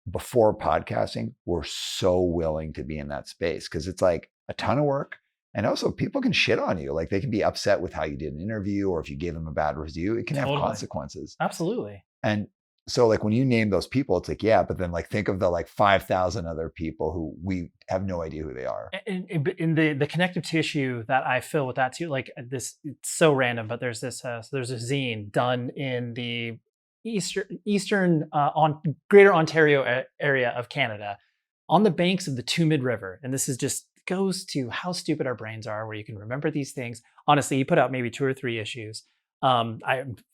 before podcasting were so willing to be in that space. Cause it's like a ton of work. And also people can shit on you. Like they can be upset with how you did an interview or if you gave them a bad review, it can have consequences. Absolutely. And so like when you name those people, it's like, yeah, but then like think of the like 5,000 other people who we have no idea who they are. And in the connective tissue that I feel with that too, like this, it's so random, but there's this, there's a zine done in the eastern Greater Ontario area of Canada on the banks of the Tumid River. And this is just goes to how stupid our brains are where you can remember these things. Honestly, he put out maybe 2 or 3 issues. I'm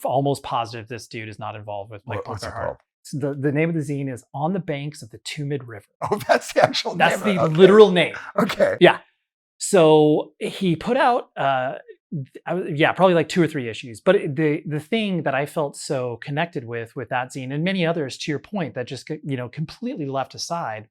almost positive this dude is not involved with like what's it Heart. called? So the name of the zine is On the Banks of the Tumid River. Oh, that's the actual name. That's the literal name. Okay. Yeah. So he put out, probably like 2 or 3 issues. But the thing that I felt so connected with that zine and many others, to your point, that just, you know, completely left aside,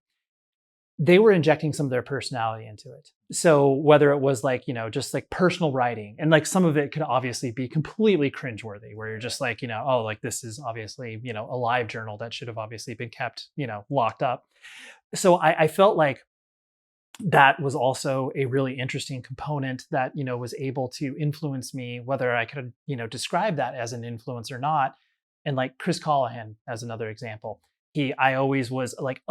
they were injecting some of their personality into it. So whether it was like, just like personal writing, and like some of it could obviously be completely cringeworthy, where you're just like, oh, like this is obviously, a live journal that should have obviously been kept, locked up. So I felt like that was also a really interesting component that, was able to influence me, whether I could, describe that as an influence or not. And like Chris Callahan as another example, I always was like,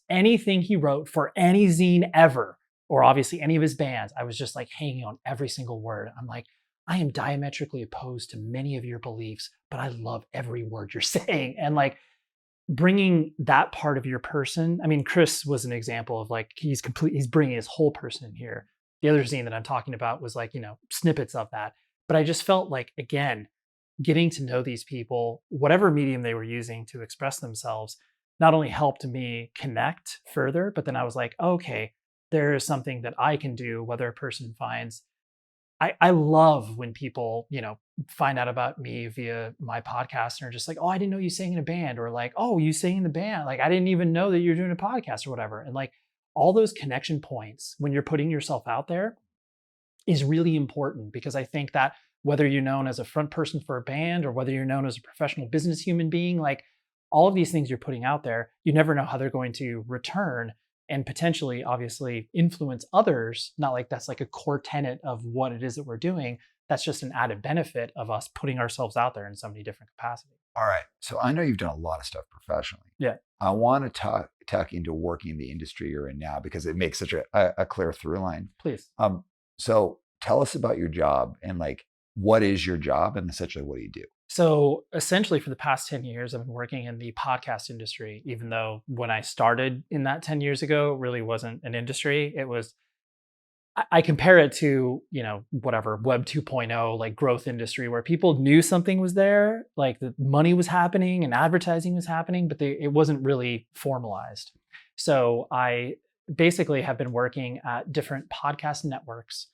anything he wrote for any zine ever, or obviously any of his bands, I was just like hanging on every single word. I'm like, I am diametrically opposed to many of your beliefs, but I love every word you're saying. And like, bringing that part of your person. I mean, Chris was an example of like, he's bringing his whole person in here. The other zine that I'm talking about was like, snippets of that. But I just felt like, again, getting to know these people, whatever medium they were using to express themselves, not only helped me connect further, but then I was like, okay, there is something that I can do, whether a person finds. I love when people, find out about me via my podcast and are just like, oh, I didn't know you sang in a band, or like, oh, you sang in the band. Like, I didn't even know that you're doing a podcast or whatever. And like all those connection points when you're putting yourself out there is really important, because I think that whether you're known as a front person for a band or whether you're known as a professional business human being, like all of these things you're putting out there, you never know how they're going to return and potentially obviously influence others. Not like that's like a core tenet of what it is that we're doing. That's just an added benefit of us putting ourselves out there in so many different capacities. All right. So I know you've done a lot of stuff professionally. Yeah. I want to talk into working in the industry you're in now, because it makes such a clear through line. Please. So tell us about your job, and like, what is your job, and essentially what do you do? So essentially for the past 10 years, I've been working in the podcast industry, even though when I started in that 10 years ago, really wasn't an industry. It was, I compare it to, whatever, Web 2.0, like growth industry, where people knew something was there, like the money was happening and advertising was happening, but it wasn't really formalized. So I basically have been working at different podcast networks.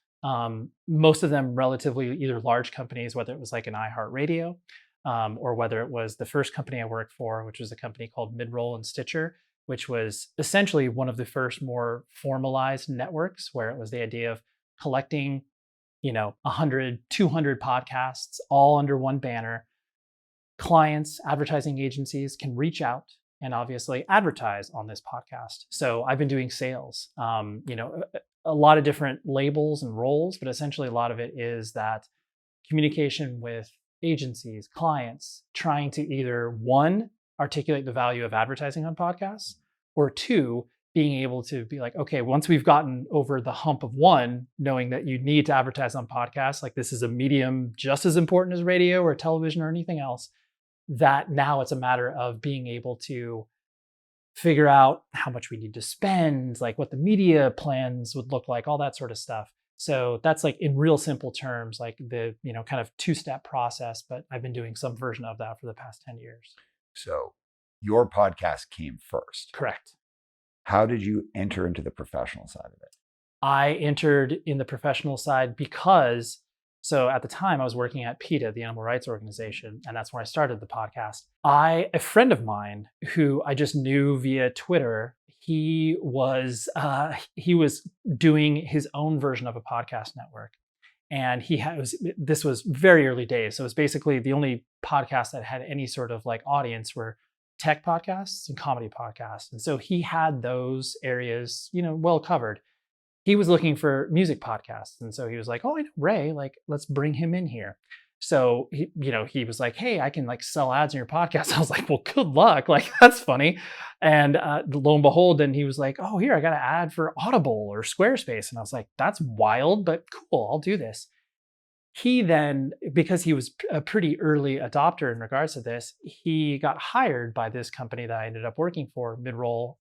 Most of them relatively either large companies, whether it was like an iHeartRadio, or whether it was the first company I worked for, which was a company called Midroll and Stitcher, which was essentially one of the first more formalized networks, where it was the idea of collecting, 100, 200 podcasts all under one banner. Clients, advertising agencies can reach out and obviously advertise on this podcast. So I've been doing sales, a lot of different labels and roles, but essentially a lot of it is that communication with agencies, clients, trying to either one, articulate the value of advertising on podcasts, or two, being able to be like, okay, once we've gotten over the hump of one, knowing that you need to advertise on podcasts, like this is a medium just as important as radio or television or anything else, that now it's a matter of being able to figure out how much we need to spend, like what the media plans would look like, all that sort of stuff. So that's like in real simple terms, like the, kind of two-step process, but I've been doing some version of that for the past 10 years. So your podcast came first. Correct. How did you enter into the professional side of it? I entered in the professional side because, so at the time I was working at PETA, the animal rights organization, and that's where I started the podcast. A friend of mine who I just knew via Twitter, he was doing his own version of a podcast network. And this was very early days. So it was basically the only podcast that had any sort of like audience were tech podcasts and comedy podcasts. And so he had those areas, well covered. He was looking for music podcasts. And so he was like, oh, I know Ray, like, let's bring him in here. So he was like, hey, I can like sell ads in your podcast. I was like, well, good luck. Like, that's funny. And lo and behold, then he was like, oh, here, I got an ad for Audible or Squarespace. And I was like, that's wild, but cool, I'll do this. He then, because he was a pretty early adopter in regards to this, he got hired by this company that I ended up working for, Midroll.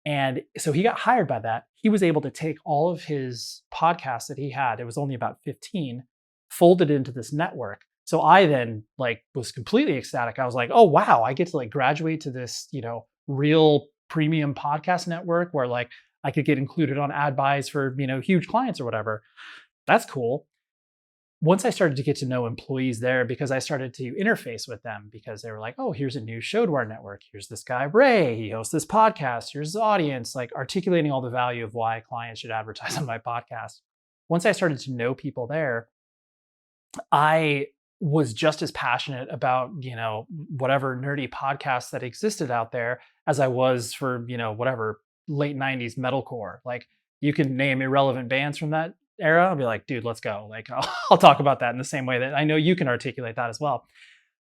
And so he got hired by that. He was able to take all of his podcasts that he had, it was only about 15, folded into this network. So I then like was completely ecstatic. I was like, oh, wow, I get to like graduate to this, real premium podcast network where like I could get included on ad buys for, huge clients or whatever. That's cool. once I started to get to know employees there, because I started to interface with them, because they were like, oh, here's a new show to our network. Here's this guy, Ray. He hosts this podcast. Here's the audience, like articulating all the value of why clients should advertise on my podcast. Once I started to know people there, I was just as passionate about, whatever nerdy podcasts that existed out there as I was for, whatever late 90s metalcore. Like, you can name irrelevant bands from that era. I'll be like, dude, let's go. Like, I'll talk about that in the same way that I know you can articulate that as well.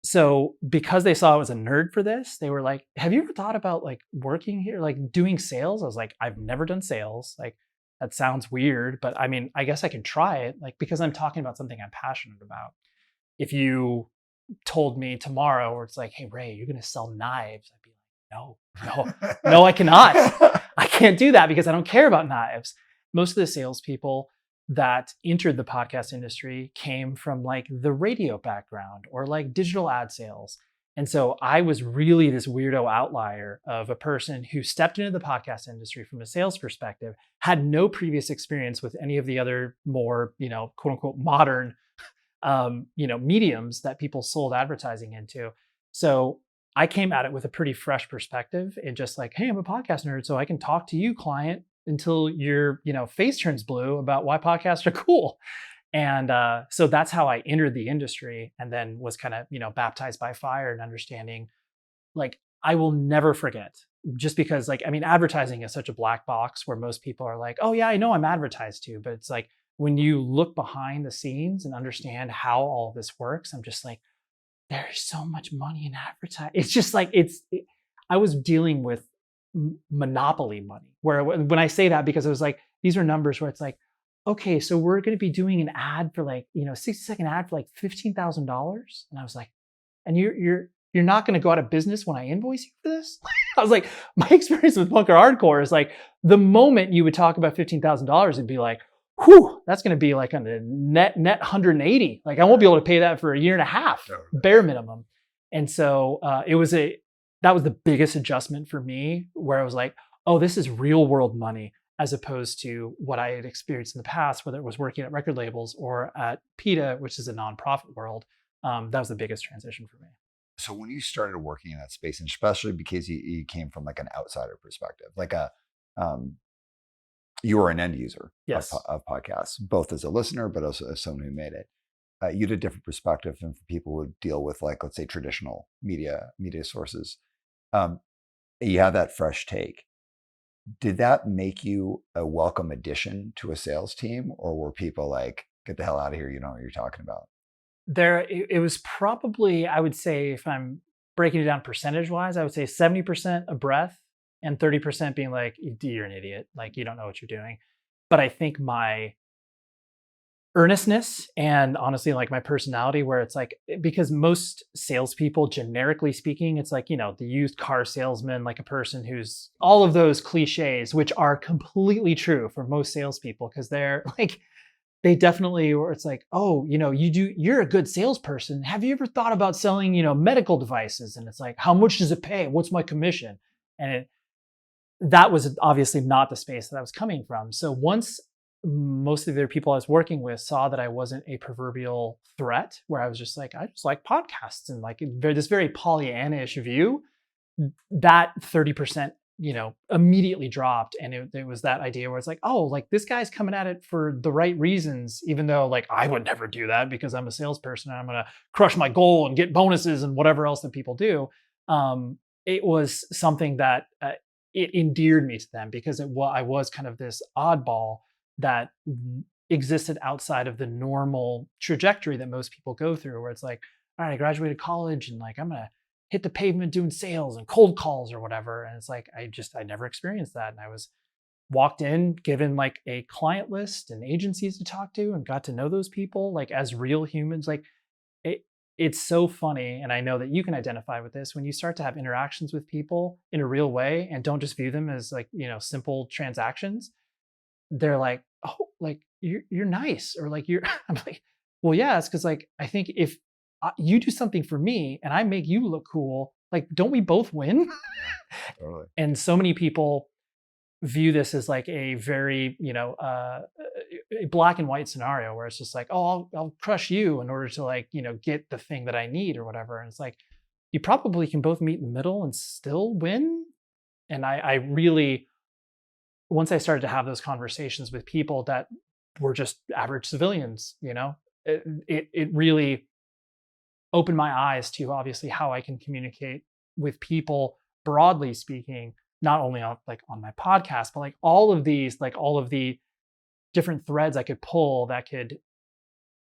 So because they saw I was a nerd for this, they were like, have you ever thought about like working here, like doing sales? I was like, I've never done sales. Like, that sounds weird, but I mean, I guess I can try it, like, because I'm talking about something I'm passionate about. If you told me tomorrow, or it's like, hey, Ray, you're going to sell knives, I'd be like, no, I cannot. I can't do that because I don't care about knives. Most of the salespeople that entered the podcast industry came from like the radio background or like digital ad sales. And so I was really this weirdo outlier of a person who stepped into the podcast industry from a sales perspective, had no previous experience with any of the other more, quote unquote, modern, mediums that people sold advertising into. So I came at it with a pretty fresh perspective and just like, hey, I'm a podcast nerd, so I can talk to you, client, until your, face turns blue about why podcasts are cool. And so that's how I entered the industry, and then was kind of, baptized by fire and understanding, like, I will never forget, just because advertising is such a black box where most people are like, oh yeah, I know I'm advertised to, but it's like, when you look behind the scenes and understand how all of this works, I'm just like, there's so much money in advertising. It's just like, I was dealing with monopoly money, where when I say that, because it was like, these are numbers where it's like, okay, so we're going to be doing an ad for like, 60-second ad for like $15,000. And I was like, and you're not going to go out of business when I invoice you for this? I was like, my experience with punk or hardcore is like, the moment you would talk about $15,000, it'd be like, whew, that's going to be like on the net 180. Like, I won't be able to pay that for a year and a half, bare minimum. And so that was the biggest adjustment for me, where I was like, oh, this is real world money, as opposed to what I had experienced in the past, whether it was working at record labels or at PETA, which is a nonprofit world. That was the biggest transition for me. So when you started working in that space, and especially because you came from like an outsider perspective, like you were an end user, yes, of podcasts, both as a listener, but also as someone who made it. You had a different perspective than people who deal with, like, let's say, traditional media sources. You have that fresh take. Did that make you a welcome addition to a sales team, or were people like, get the hell out of here, you know what you're talking about? It was probably, I would say, if I'm breaking it down percentage wise, I would say 70% a breath and 30% being like, you're an idiot, like, you don't know what you're doing. But I think my earnestness and honestly, like, my personality, where it's like, because most salespeople, generically speaking, it's like, the used car salesman, like a person who's all of those cliches, which are completely true for most salespeople, because they're like, they definitely, or it's like, oh, you're a good salesperson. Have you ever thought about selling, medical devices? And it's like, how much does it pay? What's my commission? And that was obviously not the space that I was coming from. So once most of the people I was working with saw that I wasn't a proverbial threat, where I was just like, I just like podcasts, and like this very Pollyanna-ish view, that 30%, immediately dropped. And it was that idea where it's like, oh, like, this guy's coming at it for the right reasons, even though, like, I would never do that because I'm a salesperson and I'm going to crush my goal and get bonuses and whatever else that people do. It was something that it endeared me to them, because I was kind of this oddball that existed outside of the normal trajectory that most people go through, where it's like, all right, I graduated college and like, I'm going to hit the pavement doing sales and cold calls or whatever. And it's like, I never experienced that. And I was walked in, given like a client list and agencies to talk to, and got to know those people like as real humans. Like, it's so funny. And I know that you can identify with this, when you start to have interactions with people in a real way and don't just view them as like, simple transactions. They're like, oh, like, you're nice, or like, I'm like, well, yeah, it's because, like, I think if you do something for me and I make you look cool, like, don't we both win? Totally. And so many people view this as like a very, a black and white scenario where it's just like, oh, I'll crush you in order to like, get the thing that I need or whatever. And it's like, you probably can both meet in the middle and still win. And I really, once I started to have those conversations with people that were just average civilians, it really opened my eyes to obviously how I can communicate with people, broadly speaking, not only on my podcast, but like all of the different threads I could pull that could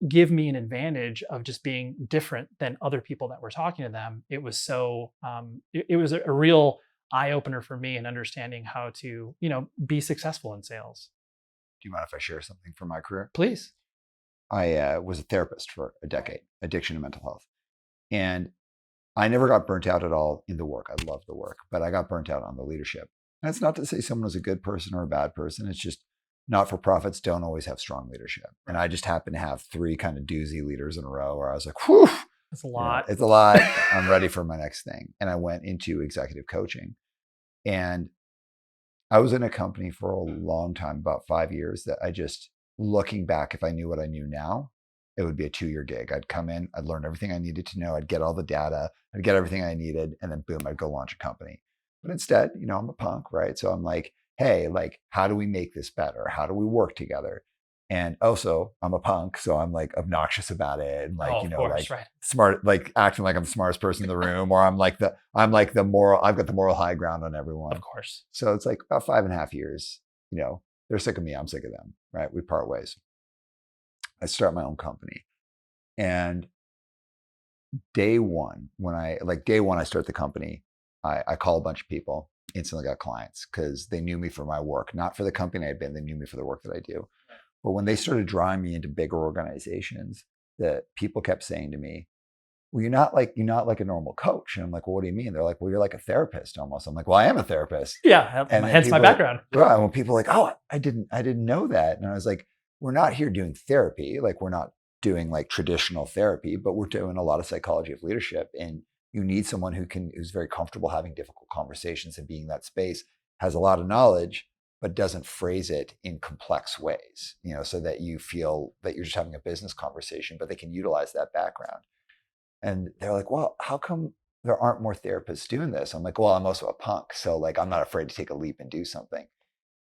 give me an advantage of just being different than other people that were talking to them. It was so it was a real eye opener for me in understanding how to be successful in sales. Do you mind if I share something from my career? Please. I was a therapist for a decade, addiction and mental health, and I never got burnt out at all in the work. I loved the work, but I got burnt out on the leadership. And it's not to say someone was a good person or a bad person. It's just not-for-profits don't always have strong leadership. And I just happened to have 3 kind of doozy leaders in a row where I was like, whew. It's a lot. It's a lot. I'm ready for my next thing. And I went into executive coaching. And I was in a company for a long time, about 5 years, that I just, looking back, if I knew what I knew now, it would be a 2-year gig. I'd come in, I'd learn everything I needed to know, I'd get all the data, I'd get everything I needed, and then boom, I'd go launch a company. But instead, I'm a punk, right? So I'm like, hey, like, how do we make this better? How do we work together? And also, I'm a punk, so I'm like obnoxious about it, and like, right. smart, like acting like I'm the smartest person in the room, or I'm like the moral, I've got the moral high ground on everyone. Of course. So it's like about 5.5 years, they're sick of me, I'm sick of them, right? We part ways. I start my own company. And day one, I start the company, I call a bunch of people, instantly got clients because they knew me for my work, not for the company I'd been, they knew me for the work that I do. But when they started drawing me into bigger organizations, that people kept saying to me, well, you're not like a normal coach. And I'm like, well, what do you mean? They're like, well, you're like a therapist almost. I'm like, well, I am a therapist. Yeah, and hence my background. Right. When people are like, oh, I didn't know that. And I was like, we're not here doing therapy. Like, we're not doing like traditional therapy, but we're doing a lot of psychology of leadership. And you need someone who's very comfortable having difficult conversations and being in that space, has a lot of knowledge, but doesn't phrase it in complex ways, so that you feel that you're just having a business conversation, but they can utilize that background. And they're like, well, how come there aren't more therapists doing this? I'm like, well, I'm also a punk. So like, I'm not afraid to take a leap and do something.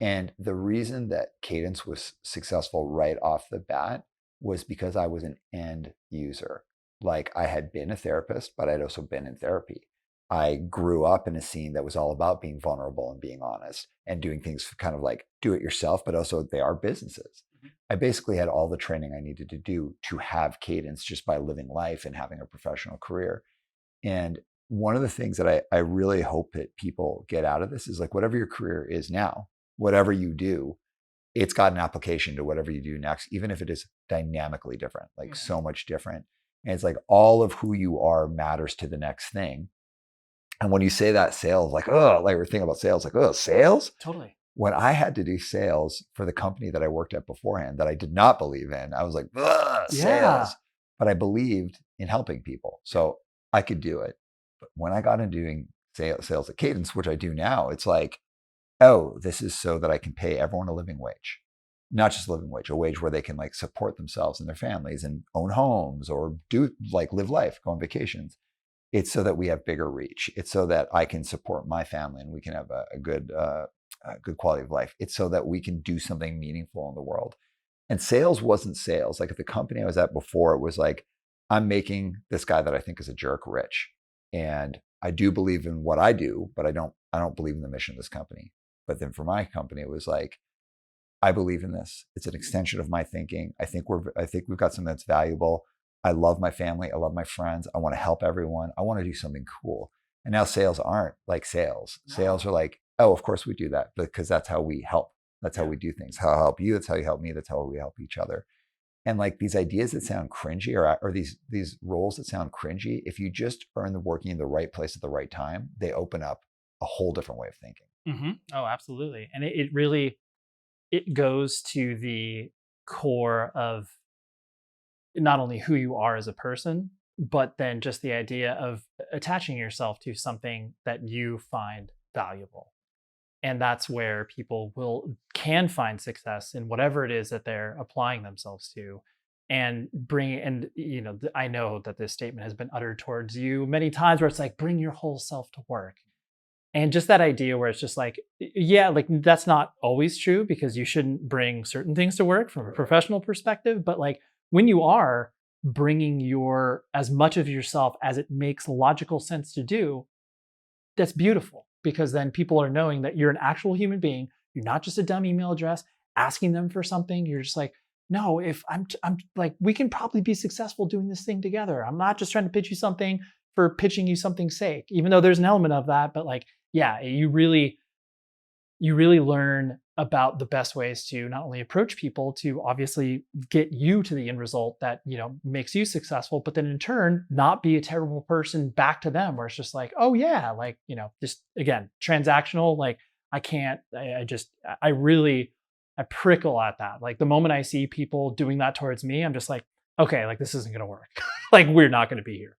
And the reason that Cadence was successful right off the bat was because I was an end user. Like, I had been a therapist, but I'd also been in therapy. I grew up in a scene that was all about being vulnerable and being honest and doing things kind of like do it yourself, but also they are businesses. I basically had all the training I needed to do to have Cadence just by living life and having a professional career. And one of the things that I really hope that people get out of this is like, whatever your career is now, whatever you do, it's got an application to whatever you do next, even if it is dynamically different, like so much different. And it's like all of who you are matters to the next thing. And when you say that sales, like, oh, like we're thinking about sales, like, oh, sales? Totally. When I had to do sales for the company that I worked at beforehand that I did not believe in, I was like, sales. But I believed in helping people. So I could do it. But when I got into doing sales at Cadence, which I do now, it's like, oh, this is so that I can pay everyone a living wage. Not just a living wage, a wage where they can like support themselves and their families and own homes or do like live life, go on vacations. It's so that we have bigger reach. It's so that I can support my family and we can have a good quality of life. It's so that we can do something meaningful in the world. And sales wasn't sales. Like at the company I was at before, it was like, I'm making this guy that I think is a jerk rich. And I do believe in what I do, but I don't believe in the mission of this company. But then for my company, it was like, I believe in this. It's an extension of my thinking. I think we've got something that's valuable. I love my family. I love my friends. I want to help everyone. I want to do something cool. And now sales aren't like sales. No. Sales are like, oh, of course we do that because that's how we help. That's how we do things. How I help you. That's how you help me. That's how we help each other. And like these ideas that sound cringy or these roles that sound cringy, if you just are working in the right place at the right time, they open up a whole different way of thinking. Mm-hmm. Oh, absolutely. And it really goes to the core of not only who you are as a person, but then just the idea of attaching yourself to something that you find valuable. And that's where people can find success in whatever it is that they're applying themselves to, and I know that this statement has been uttered towards you many times, where it's like, bring your whole self to work. And just that idea where it's just like, yeah, like that's not always true, because you shouldn't bring certain things to work from a professional perspective. But like when you are bringing as much of yourself as it makes logical sense to do, that's beautiful, because then people are knowing that you're an actual human being. You're not just a dumb email address asking them for something. You're just like, no, if I'm like, we can probably be successful doing this thing together. I'm not just trying to pitch you something for pitching you something's sake, even though there's an element of that. But like, yeah, you really learn about the best ways to not only approach people to obviously get you to the end result that, makes you successful, but then in turn, not be a terrible person back to them, where it's just like, oh yeah, like, just again, transactional. Like I prickle at that. Like the moment I see people doing that towards me, I'm just like, okay, like this isn't going to work. Like we're not going to be here.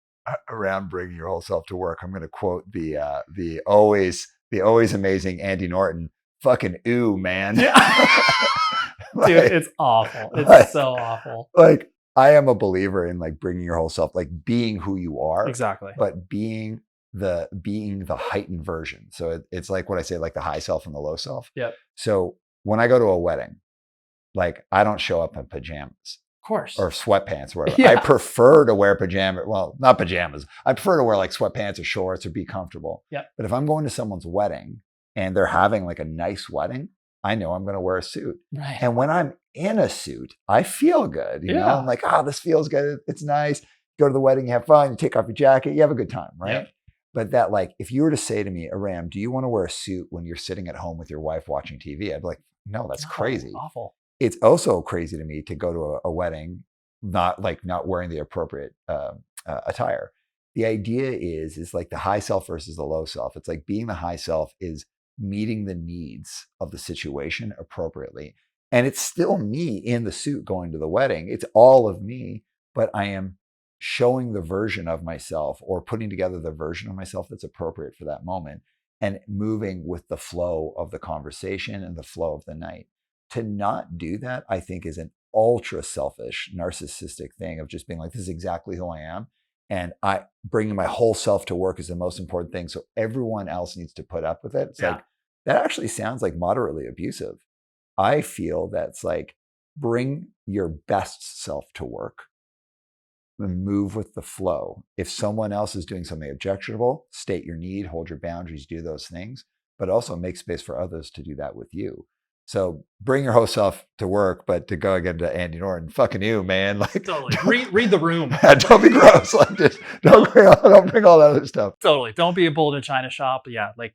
Around bringing your whole self to work, I'm going to quote the always amazing Andy Norton. Fucking ooh, man. Yeah. Dude, it's awful. It's so awful. Like I am a believer in like bringing your whole self, like being who you are. Exactly. But being the heightened version. So it's like what I say, like the high self and the low self. Yep. So when I go to a wedding, like I don't show up in pajamas. Course. Or sweatpants, where I prefer to wear pajamas. Well, not pajamas. I prefer to wear like sweatpants or shorts or be comfortable. Yeah. But if I'm going to someone's wedding and they're having like a nice wedding, I know I'm going to wear a suit. Right. And when I'm in a suit, I feel good. You know, I'm like, this feels good. It's nice. Go to the wedding, you have fun, you take off your jacket, you have a good time, right? Yep. But that, like, if you were to say to me, Aram, do you want to wear a suit when you're sitting at home with your wife watching TV? I'd be like, no, that's crazy. Awful. It's also crazy to me to go to a wedding not wearing the appropriate attire. The idea is like the high self versus the low self. It's like being the high self is meeting the needs of the situation appropriately. And it's still me in the suit going to the wedding. It's all of me, but I am showing the version of myself or putting together the version of myself that's appropriate for that moment and moving with the flow of the conversation and the flow of the night. To not do that, I think, is an ultra selfish, narcissistic thing of just being like, this is exactly who I am. And bringing my whole self to work is the most important thing. So everyone else needs to put up with it. It's like, that actually sounds like moderately abusive. I feel that's like, bring your best self to work and move with the flow. If someone else is doing something objectionable, state your need, hold your boundaries, do those things, but also make space for others to do that with you. So bring your whole self to work, but to go again to Andy Norton, fucking you, man. Like, totally. Read the room. Don't be gross. Like, just don't bring all that other stuff. Totally. Don't be a bull in a china shop.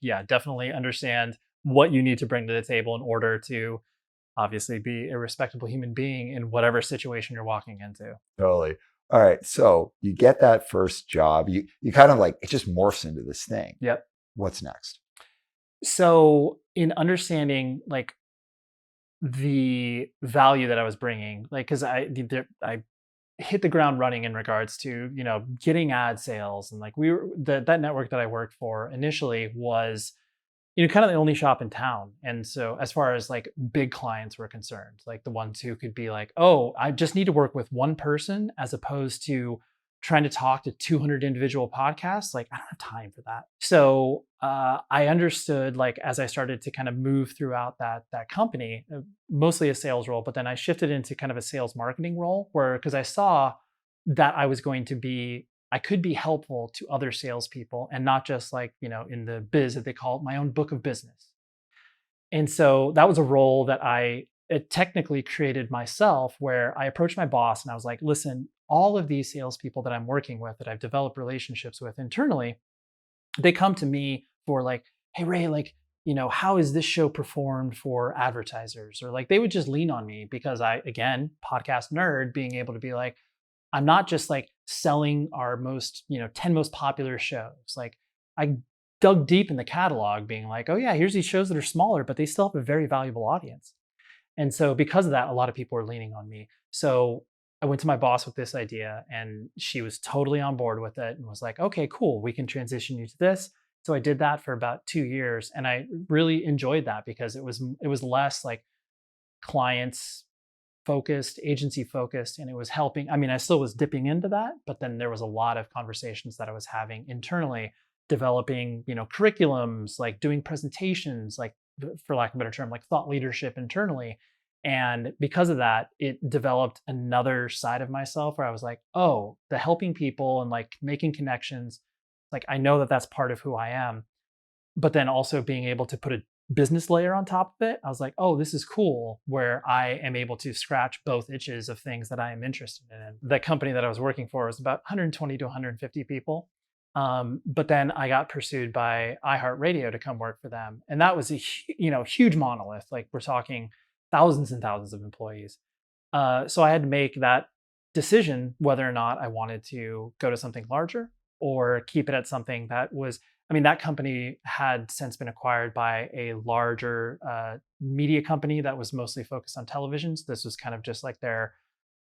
Definitely understand what you need to bring to the table in order to obviously be a respectable human being in whatever situation you're walking into. Totally. All right. So you get that first job. You kind of like, it just morphs into this thing. Yep. What's next? So in understanding like the value that I was bringing, like, because I hit the ground running in regards to, getting ad sales. And like that network that I worked for initially was, kind of the only shop in town. And so as far as like big clients were concerned, like the ones who could be like, oh, I just need to work with one person as opposed to trying to talk to 200 individual podcasts, like I don't have time for that. So I understood, like, as I started to kind of move throughout that company, mostly a sales role, but then I shifted into kind of a sales marketing role because I saw that I could be helpful to other salespeople and not just like, in the biz that they call it, my own book of business. And so that was a role that it technically created myself, where I approached my boss and I was like, listen, all of these salespeople that I'm working with, that I've developed relationships with internally, they come to me for like, hey, Ray, like, how is this show performed for advertisers? Or like, they would just lean on me because again, podcast nerd, being able to be like, I'm not just like selling our most, 10 most popular shows. Like I dug deep in the catalog being like, oh yeah, here's these shows that are smaller, but they still have a very valuable audience. And so because of that, a lot of people were leaning on me. So I went to my boss with this idea and she was totally on board with it and was like, okay, cool. We can transition you to this. So I did that for about 2 years, and I really enjoyed that because it was less like clients focused, agency focused, and it was helping. I mean, I still was dipping into that, but then there was a lot of conversations that I was having internally, developing, curriculums, like doing presentations, like for lack of a better term, like thought leadership internally. And because of that, it developed another side of myself where I was like, oh, the helping people and like making connections, like I know that that's part of who I am. But then also being able to put a business layer on top of it, I was like, oh, this is cool, where I am able to scratch both itches of things that I am interested in. The company that I was working for was about 120 to 150 people. But then I got pursued by iHeartRadio to come work for them. And that was a huge monolith. Like we're talking thousands and thousands of employees. So I had to make that decision whether or not I wanted to go to something larger or keep it at something that was, that company had since been acquired by a larger media company that was mostly focused on televisions. This was kind of just like their,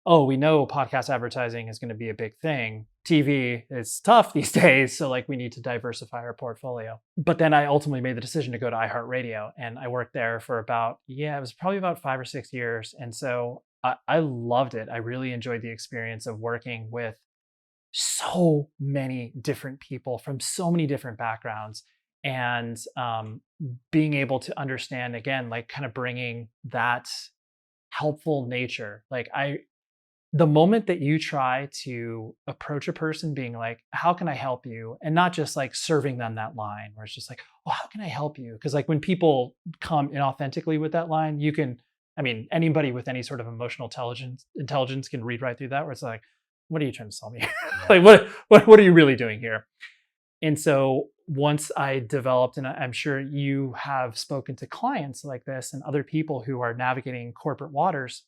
oh, we know podcast advertising is going to be a big thing. TV is tough these days, so like we need to diversify our portfolio. But then I ultimately made the decision to go to iHeartRadio, and I worked there for about, it was probably about 5 or 6 years. And so I loved it. I really enjoyed the experience of working with so many different people from so many different backgrounds, and being able to understand, again, like kind of bringing that helpful nature. Like the moment that you try to approach a person being like, how can I help you? And not just like serving them that line where it's just like, oh, how can I help you? Because like when people come inauthentically with that line, anybody with any sort of emotional intelligence can read right through that, where it's like, what are you trying to sell me? Like, what are you really doing here? And so once I developed, and I'm sure you have spoken to clients like this and other people who are navigating corporate waters,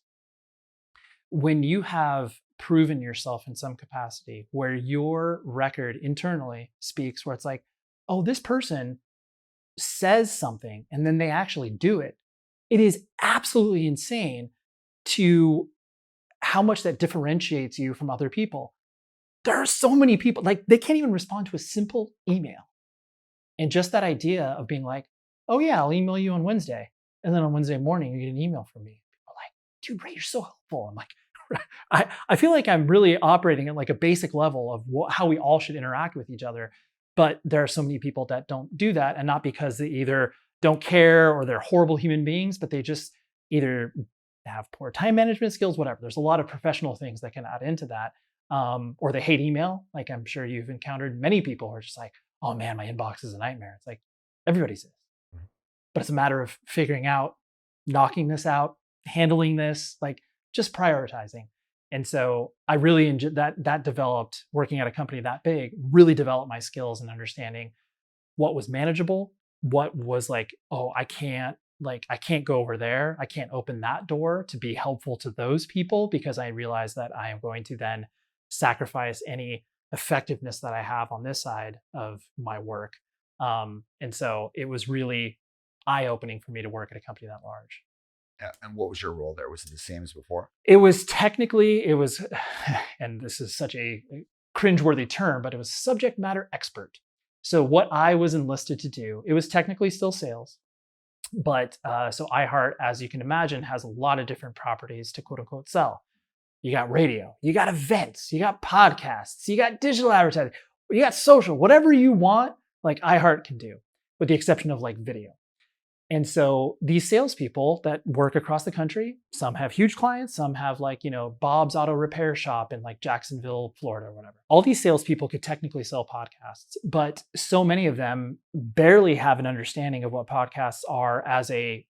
when you have proven yourself in some capacity where your record internally speaks, where it's like, oh, this person says something and then they actually do it, it is absolutely insane to how much that differentiates you from other people. There are so many people, like they can't even respond to a simple email. And just that idea of being like, oh yeah, I'll email you on Wednesday. And then on Wednesday morning, you get an email from me. People are like, dude, Ray, you're so helpful. I'm like, I feel like I'm really operating at like a basic level of how we all should interact with each other. But there are so many people that don't do that. And not because they either don't care or they're horrible human beings, but they just either have poor time management skills, whatever. There's a lot of professional things that can add into that. Or they hate email. Like I'm sure you've encountered many people who are just like, oh man, my inbox is a nightmare. It's like, everybody says. But it's a matter of figuring out, knocking this out, handling this, like just prioritizing. And so I really enjoyed that developed, working at a company that big, really developed my skills in understanding what was manageable, what was like, oh, I can't go over there. I can't open that door to be helpful to those people, because I realize that I am going to then sacrifice any effectiveness that I have on this side of my work. And so it was really eye-opening for me to work at a company that large. Yeah. And what was your role there? Was it the same as before? It was, and this is such a cringeworthy term, but it was subject matter expert. So what I was enlisted to do, it was technically still sales. But so iHeart, as you can imagine, has a lot of different properties to quote unquote sell. You got radio, you got events, you got podcasts, you got digital advertising, you got social, whatever you want, like iHeart can do, with the exception of like video. And so these salespeople that work across the country, some have huge clients, some have like, Bob's Auto Repair Shop in like Jacksonville, Florida, or whatever. All these salespeople could technically sell podcasts, but so many of them barely have an understanding of what podcasts are as a,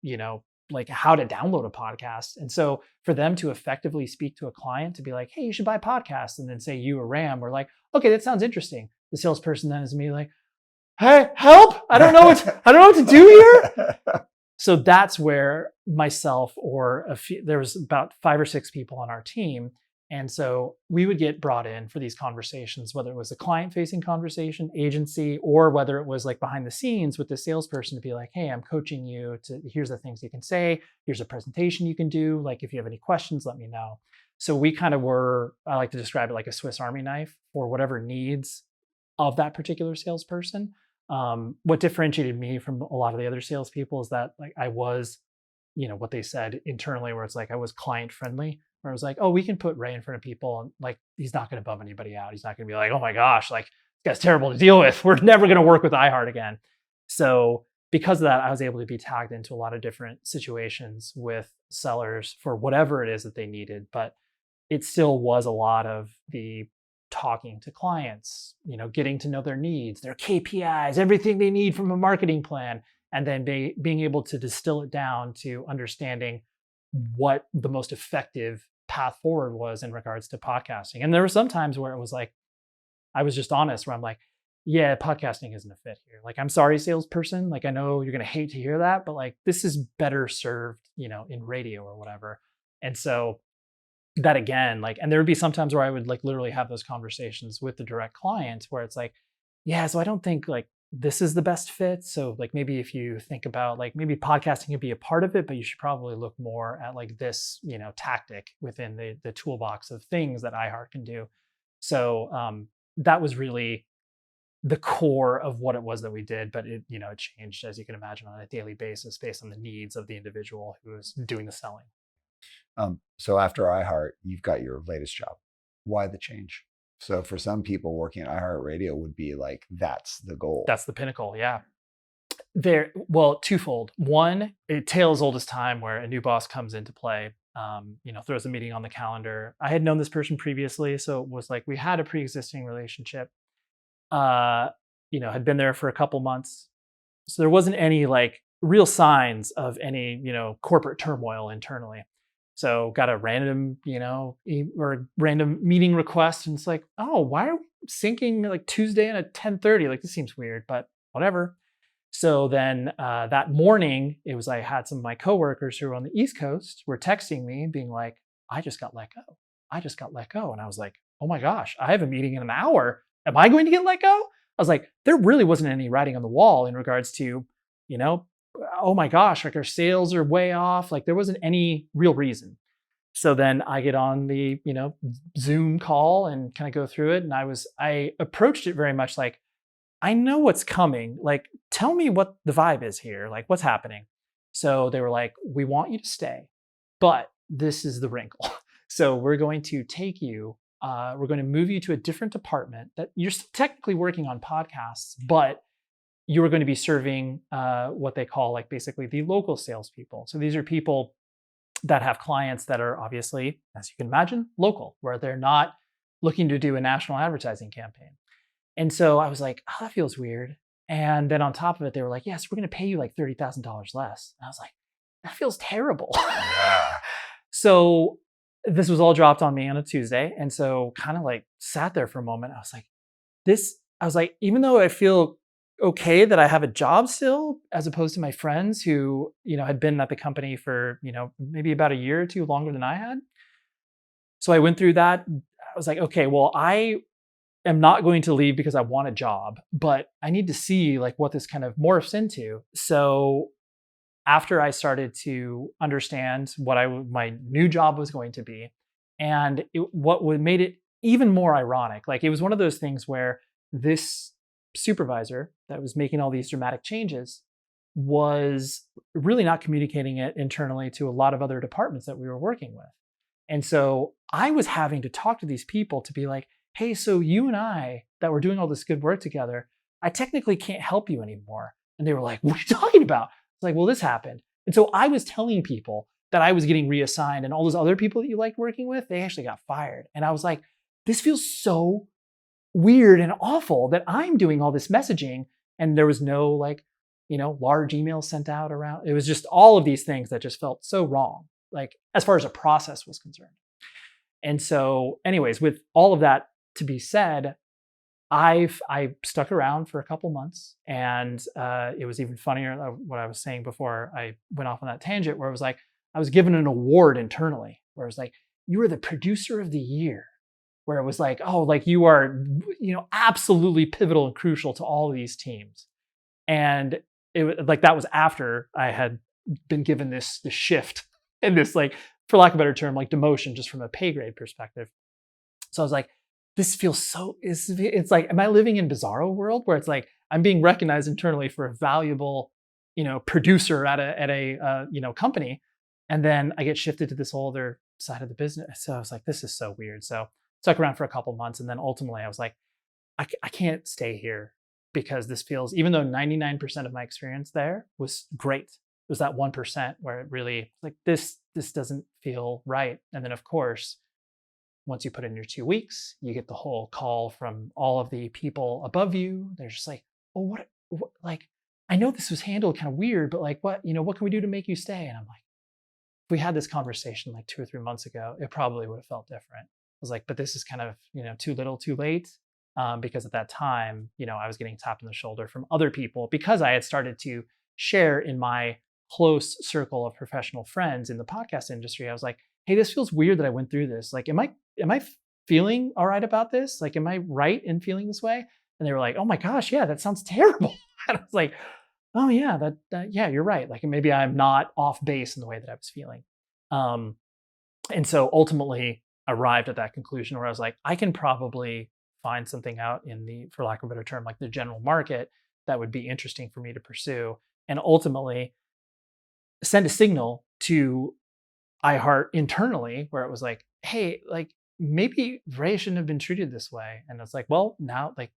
like how to download a podcast. And so for them to effectively speak to a client to be like, hey, you should buy podcasts, and then say you or Ram were like, okay, that sounds interesting. The salesperson then is immediately like, hey, help! I don't know what to do here. So that's where myself there was about 5 or 6 people on our team. And so we would get brought in for these conversations, whether it was a client-facing conversation, agency, or whether it was like behind the scenes with the salesperson to be like, hey, I'm coaching you here's the things you can say, here's a presentation you can do. Like if you have any questions, let me know. So we kind of were, I like to describe it like a Swiss Army knife for whatever needs of that particular salesperson. What differentiated me from a lot of the other salespeople is that like I was, what they said internally, where it's like I was client friendly, where I was like, oh, we can put Ray in front of people, and like he's not going to bum anybody out. He's not going to be like, oh my gosh, like this guy's terrible to deal with. We're never going to work with iHeart again. So because of that, I was able to be tagged into a lot of different situations with sellers for whatever it is that they needed. But it still was a lot of the talking to clients, getting to know their needs, their KPIs, everything they need from a marketing plan, and then being able to distill it down to understanding what the most effective path forward was in regards to podcasting. And there were some times where it was like, I was just honest, where I'm like, yeah, podcasting isn't a fit here. Like, I'm sorry, salesperson. Like, I know you're going to hate to hear that, but like, this is better served, in radio or whatever. And so that again, like, and there would be some times where I would like literally have those conversations with the direct client where it's like, yeah, so I don't think like this is the best fit. So like maybe if you think about like maybe podcasting could be a part of it, but you should probably look more at like this, tactic within the toolbox of things that iHeart can do. So that was really the core of what it was that we did, but it changed, as you can imagine, on a daily basis based on the needs of the individual who was doing the selling. So after iHeart, you've got your latest job. Why the change? So for some people, working at iHeartRadio would be like, that's the goal. That's the pinnacle. Yeah. Twofold. One, a tale as old as time, where a new boss comes into play, throws a meeting on the calendar. I had known this person previously, so it was like we had a pre-existing relationship. Had been there for a couple months. So there wasn't any like real signs of any, corporate turmoil internally. So got a random, or random meeting request. And it's like, oh, why are we syncing like Tuesday and at 10:30? Like, this seems weird, but whatever. So then that morning, it was, I had some of my coworkers who were on the East Coast were texting me being like, I just got let go. I just got let go. And I was like, oh my gosh, I have a meeting in an hour. Am I going to get let go? I was like, there really wasn't any writing on the wall in regards to, oh my gosh, like our sales are way off. Like there wasn't any real reason. So then I get on the, Zoom call and kind of go through it. And I approached it very much like, I know what's coming. Like, tell me what the vibe is here. Like, what's happening? So they were like, we want you to stay, but this is the wrinkle. So we're going to take you, we're going to move you to a different department that you're still technically working on podcasts, but you are going to be serving what they call like basically the local salespeople. So these are people that have clients that are obviously, as you can imagine, local, where they're not looking to do a national advertising campaign. And so I was like, oh, that feels weird. And then on top of it, they were like, yes, we're going to pay you like $30,000 less. And I was like, that feels terrible. Yeah. So this was all dropped on me on a Tuesday. And so kind of like sat there for a moment. I was like, even though I feel okay that I have a job still, as opposed to my friends who, had been at the company for, maybe about a year or two longer than I had. So I went through that. I was like, okay, well, I am not going to leave because I want a job, but I need to see like what this kind of morphs into. So after I started to understand what my new job was going to be, and what made it even more ironic, like it was one of those things where this supervisor that was making all these dramatic changes was really not communicating it internally to a lot of other departments that we were working with. And so I was having to talk to these people to be like, hey, so you and I that were doing all this good work together, I technically can't help you anymore. And they were like, what are you talking about? It's like, well, this happened. And so I was telling people that I was getting reassigned, and all those other people that you liked working with, they actually got fired. And I was like, this feels so weird and awful that I'm doing all this messaging and there was no like, large emails sent out around. It was just all of these things that just felt so wrong, like as far as a process was concerned. And so anyways, with all of that to be said, I stuck around for a couple months, and it was even funnier what I was saying before I went off on that tangent, where it was like, I was given an award internally where it was like, you were the producer of the year, where it was like, oh, like you are, absolutely pivotal and crucial to all of these teams. And it was like, that was after I had been given this shift and this, like, for lack of a better term, like demotion just from a pay grade perspective. So I was like, this feels so, it's like, am I living in Bizarro world where it's like, I'm being recognized internally for a valuable, producer at a company. And then I get shifted to this whole other side of the business. So I was like, this is so weird. So stuck around for a couple months. And then ultimately I was like, I can't stay here because this feels, even though 99% of my experience there was great, it was that 1% where it really like, this doesn't feel right. And then of course, once you put in your 2 weeks, you get the whole call from all of the people above you. They're just like, oh, what like, I know this was handled kind of weird, but like, what can we do to make you stay? And I'm like, if we had this conversation like 2 or 3 months ago, it probably would have felt different. I was like, but this is kind of, too little, too late. Because at that time, I was getting tapped on the shoulder from other people because I had started to share in my close circle of professional friends in the podcast industry. I was like, hey, this feels weird that I went through this. Like, am I feeling all right about this? Like, am I right in feeling this way? And they were like, oh my gosh, yeah, that sounds terrible. And I was like, oh yeah, yeah, you're right. Like maybe I'm not off base in the way that I was feeling. And so ultimately arrived at that conclusion where I was like, I can probably find something out in the, for lack of a better term, like the general market that would be interesting for me to pursue. And ultimately send a signal to iHeart internally where it was like, hey, like maybe Ray shouldn't have been treated this way. And it's like, well, now like,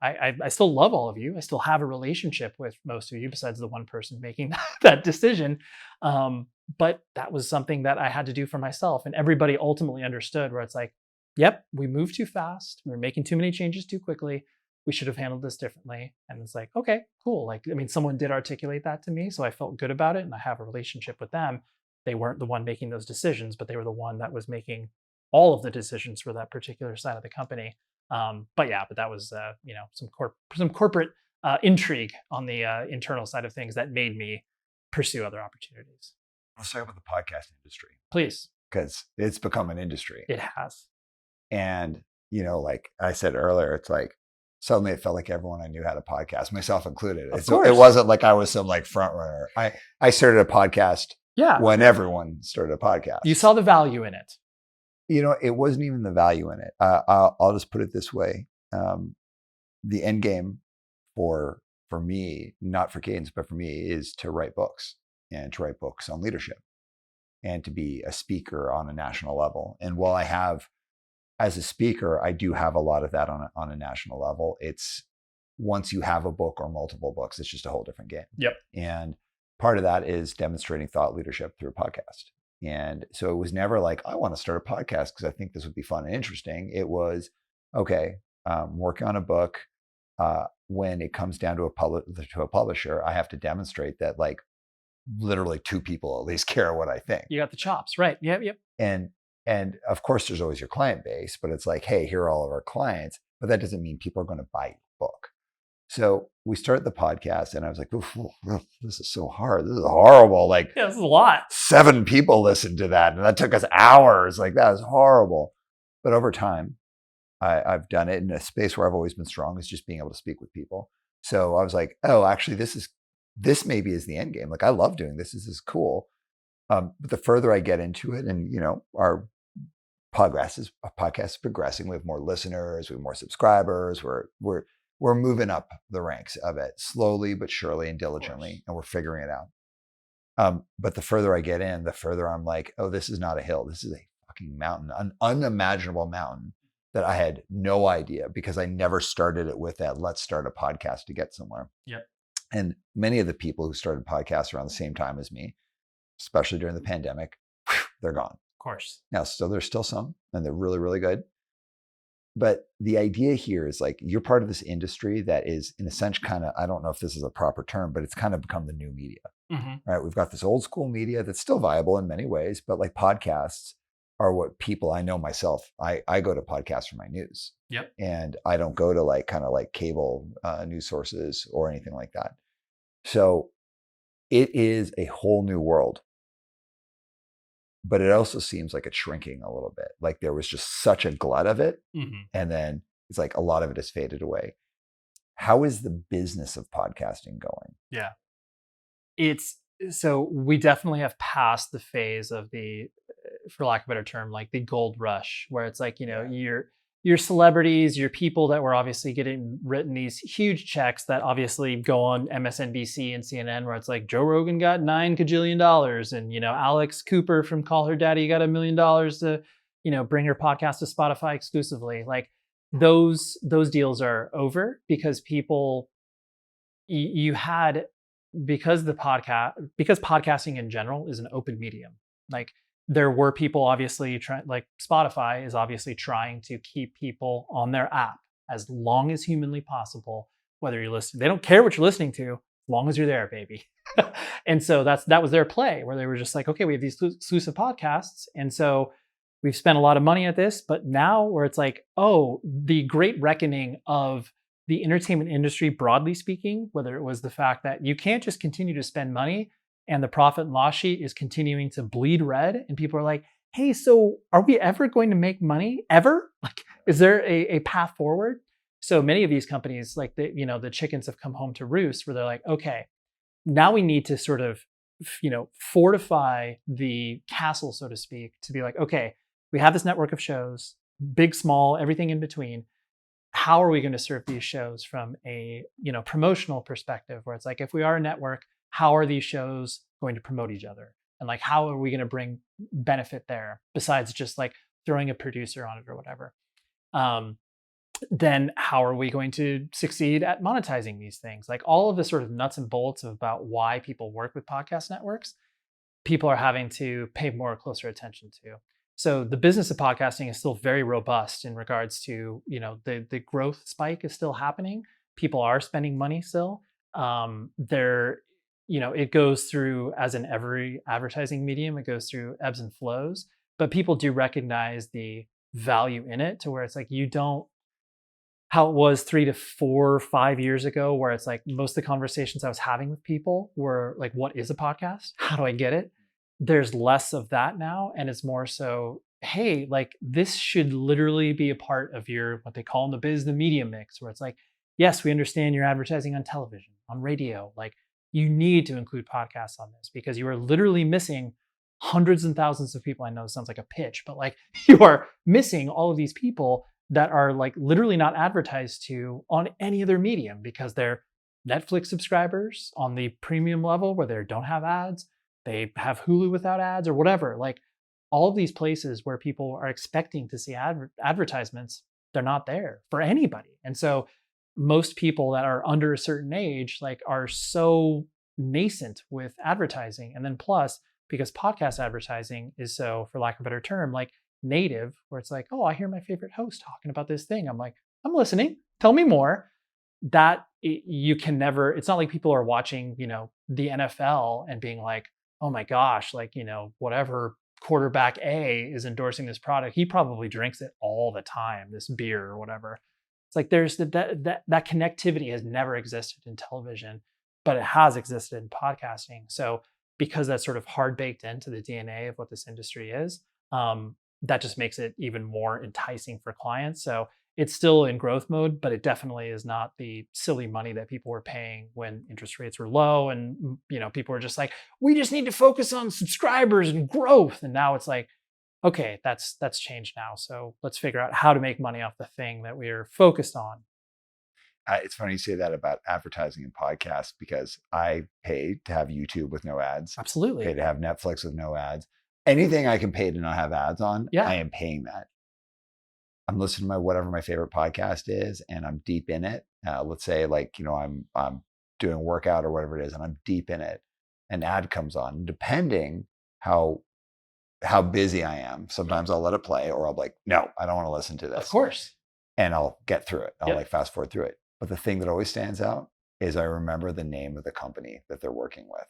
I still love all of you. I still have a relationship with most of you besides the one person making that decision. But that was something that I had to do for myself. And everybody ultimately understood where it's like, yep, we moved too fast. We were making too many changes too quickly. We should have handled this differently. And it's like, okay, cool. Like, I mean, someone did articulate that to me. So I felt good about it and I have a relationship with them. They weren't the one making those decisions, but they were the one that was making all of the decisions for that particular side of the company. But that was, some corporate intrigue on the internal side of things that made me pursue other opportunities. Let's talk about the podcast industry. Please. Because it's become an industry. It has. And, like I said earlier, it's like, suddenly it felt like everyone I knew had a podcast, myself included. It wasn't like I was some like front runner. I started a podcast when everyone started a podcast. You saw the value in it. It wasn't even the value in it. I'll just put it this way. The end game for me, not for Cadence, but for me, is to write books and to write books on leadership and to be a speaker on a national level. And while I have, as a speaker, I do have a lot of that on a national level. It's once you have a book or multiple books, it's just a whole different game. Yep. And part of that is demonstrating thought leadership through a podcast. And so it was never like, I want to start a podcast because I think this would be fun and interesting. It was, okay, working on a book. When it comes down to a publisher, I have to demonstrate that like literally 2 people at least care what I think. You got the chops, right? Yep. And of course, there's always your client base, but it's like, hey, here are all of our clients. But that doesn't mean people are going to buy your book. So we started the podcast and I was like, this is so hard. This is horrible. Like, this is a lot. 7 people listened to that. And that took us hours. Like, that was horrible. But over time, I've done it in a space where I've always been strong, is just being able to speak with people. So I was like, oh, actually, this maybe is the end game. Like, I love doing this. This is cool. But the further I get into it, and our podcast is progressing. We have more listeners, we have more subscribers. We're moving up the ranks of it slowly but surely and diligently, and we're figuring it out. But the further I get in, the further I'm like, oh, this is not a hill. This is a fucking mountain, an unimaginable mountain that I had no idea, because I never started it with that, let's start a podcast to get somewhere. Yep. And many of the people who started podcasts around the same time as me, especially during the pandemic, they're gone. Of course. Now, there's still some, and they're really, really good. But the idea here is like, you're part of this industry that is, in a sense, kind of, I don't know if this is a proper term, but it's kind of become the new media, right? We've got this old school media that's still viable in many ways, but like podcasts are what people, I know myself, I go to podcasts for my news. Yep. And I don't go to like kind of like cable news sources or anything like that. So it is a whole new world. But it also seems like it's shrinking a little bit. Like there was just such a glut of it. And then it's like a lot of it has faded away. How is the business of podcasting going? Yeah. So we definitely have passed the phase of the, for lack of a better term, like the gold rush, where it's like, you're your celebrities, your people that were obviously getting written these huge checks that obviously go on MSNBC and CNN, where it's like Joe Rogan got $9 kajillion, and Alex Cooper from Call Her Daddy got $1 million to bring her podcast to Spotify exclusively. Like those deals are over because people you had because podcasting in general is an open medium. Like there were people obviously like Spotify is obviously trying to keep people on their app as long as humanly possible, whether you're listening. They don't care what you're listening to, as long as you're there, baby. And so that was their play, where they were just like, okay, we have these exclusive podcasts. And so we've spent a lot of money at this, but now where it's like, oh, the great reckoning of the entertainment industry, broadly speaking, whether it was the fact that you can't just continue to spend money and the profit and loss sheet is continuing to bleed red. And people are like, hey, so are we ever going to make money ever? Like, is there a path forward? So many of these companies, like the chickens have come home to roost, where they're like, okay, now we need to sort of, fortify the castle, so to speak, to be like, okay, we have this network of shows, big, small, everything in between. How are we going to serve these shows from a promotional perspective, where it's like, if we are a network, how are these shows going to promote each other? And like, how are we going to bring benefit there besides just like throwing a producer on it or whatever? Then how are we going to succeed at monetizing these things? Like all of the sort of nuts and bolts about why people work with podcast networks, people are having to pay more closer attention to. So the business of podcasting is still very robust in regards to, the growth spike is still happening. People are spending money still. It goes through, as in every advertising medium, it goes through ebbs and flows, but people do recognize the value in it, to where it's like, you don't, how it was 3 to 4 or 5 years ago, where it's like most of the conversations I was having with people were like, what is a podcast? How do I get it? There's less of that now. And it's more so, hey, like this should literally be a part of your, what they call in the biz, the media mix, where it's like, yes, we understand you're advertising on television, on radio. Like you need to include podcasts on this, because you are literally missing hundreds and thousands of people. I know it sounds like a pitch, but like you are missing all of these people that are like literally not advertised to on any other medium, because they're Netflix subscribers on the premium level where they don't have ads. They have Hulu without ads or whatever. Like all of these places where people are expecting to see advertisements, they're not there for anybody. And so most people that are under a certain age, like, are so nascent with advertising. And then plus, because podcast advertising is so, for lack of a better term, like native, where it's like, oh, I hear my favorite host talking about this thing. I'm like, I'm listening. Tell me more. That you can never, it's not like people are watching, the NFL and being like, oh my gosh, like, whatever quarterback A is endorsing this product, he probably drinks it all the time, this beer or whatever. It's like there's that connectivity has never existed in television, but it has existed in podcasting. So because that's sort of hard baked into the DNA of what this industry is, that just makes it even more enticing for clients. So it's still in growth mode, but it definitely is not the silly money that people were paying when interest rates were low. And, people were just like, we just need to focus on subscribers and growth. And now it's like, okay, that's changed now. So let's figure out how to make money off the thing that we are focused on. It's funny you say that about advertising and podcasts, because I pay to have YouTube with no ads. Absolutely. Pay to have Netflix with no ads. Anything I can pay to not have ads on, yeah. I am paying that. I'm listening to whatever my favorite podcast is, and I'm deep in it. Let's say like, I'm doing a workout or whatever it is, and I'm deep in it. An ad comes on, depending how busy I am. Sometimes I'll let it play, or I'll be like, no, I don't want to listen to this. Of course. And I'll get through it. I'll Yep. like fast forward through it. But the thing that always stands out is I remember the name of the company that they're working with.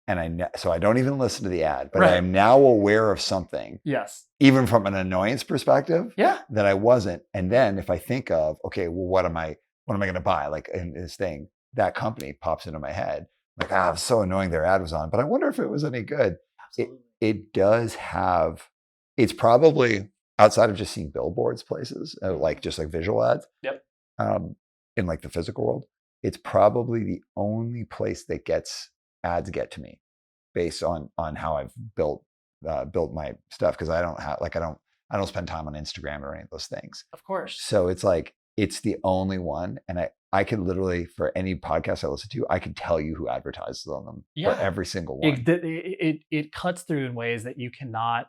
And so I don't even listen to the ad, but Right. I am now aware of something, Yes. even from an annoyance perspective, Yeah. that I wasn't. And then if I think of, okay, well, what am I going to buy? Like in this thing, that company pops into my head. Like, it's so annoying their ad was on, but I wonder if it was any good. Absolutely. It does have, it's probably outside of just seeing billboards places, like just like visual ads. Yep. In like the physical world, it's probably the only place that ads get to me, based on how I've built my stuff. Because I don't I don't spend time on Instagram or any of those things. Of course. So it's like, it's the only one. And I could literally, for any podcast I listen to, I could tell you who advertises on them for every single one. It cuts through in ways that you cannot,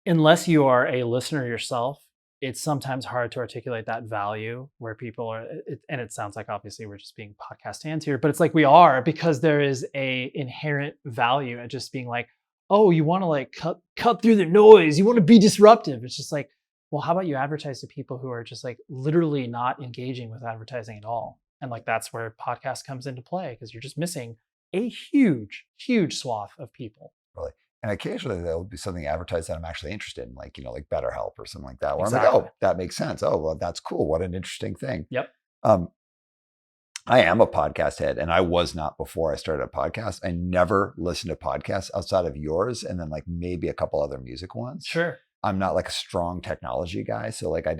unless you are a listener yourself, it's sometimes hard to articulate that value where people are, and it sounds like obviously we're just being podcast hands here, but it's like we are, because there is a inherent value at just being like, oh, you want to like cut through the noise, you want to be disruptive. It's just like, well, how about you advertise to people who are just like literally not engaging with advertising at all? And like that's where podcast comes into play, because you're just missing a huge, huge swath of people. Really. And occasionally there'll be something advertised that I'm actually interested in, like, like BetterHelp or something like that, where Exactly. I'm like, oh, that makes sense. Oh, well, that's cool. What an interesting thing. Yep. I am a podcast head, and I was not before I started a podcast. I never listened to podcasts outside of yours, and then like maybe a couple other music ones. Sure. I'm not like a strong technology guy, so like I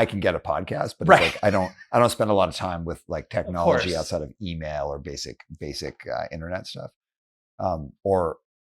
can get a podcast, but Right. It's like I don't spend a lot of time with like technology course. outside of email or basic internet stuff.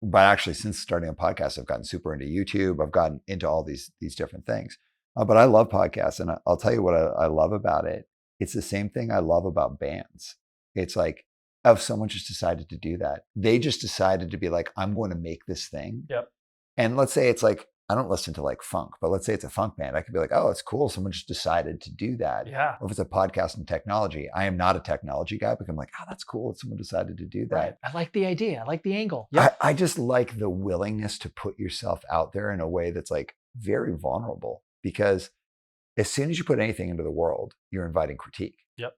But actually, since starting a podcast, I've gotten super into YouTube. I've gotten into all these different things. But I love podcasts, and I'll tell you what I love about it. It's the same thing I love about bands. It's like, if someone just decided to do that, they just decided to be like, I'm going to make this thing. Yep. And let's say it's like, I don't listen to like funk, but let's say it's a funk band. I could be like, oh, it's cool. Someone just decided to do that. Yeah. Or if it's a podcast and technology, I am not a technology guy, but I'm like, oh, that's cool that someone decided to do that. Right. I like the idea. I like the angle. Yep. I just like the willingness to put yourself out there in a way that's like very vulnerable, because as soon as you put anything into the world, you're inviting critique. Yep.